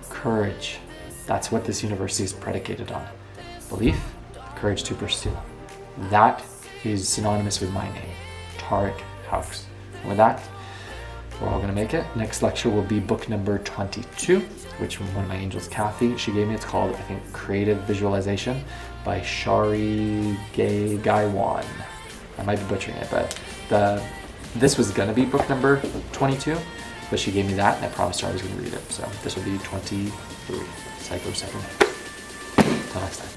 S1: courage. That's what this university is predicated on. Belief, courage to pursue. That is synonymous with my name, Tariq House. And with that, we're all gonna make it. Next lecture will be book number 22, which one of my angels, Kathy, she gave me. It's called, I think, Creative Visualization by Shari Gaiwan. I might be butchering it, but this was gonna be book number 22, but she gave me that and I promised her I was gonna read it. So this will be 23, Psycho 7. Till next time.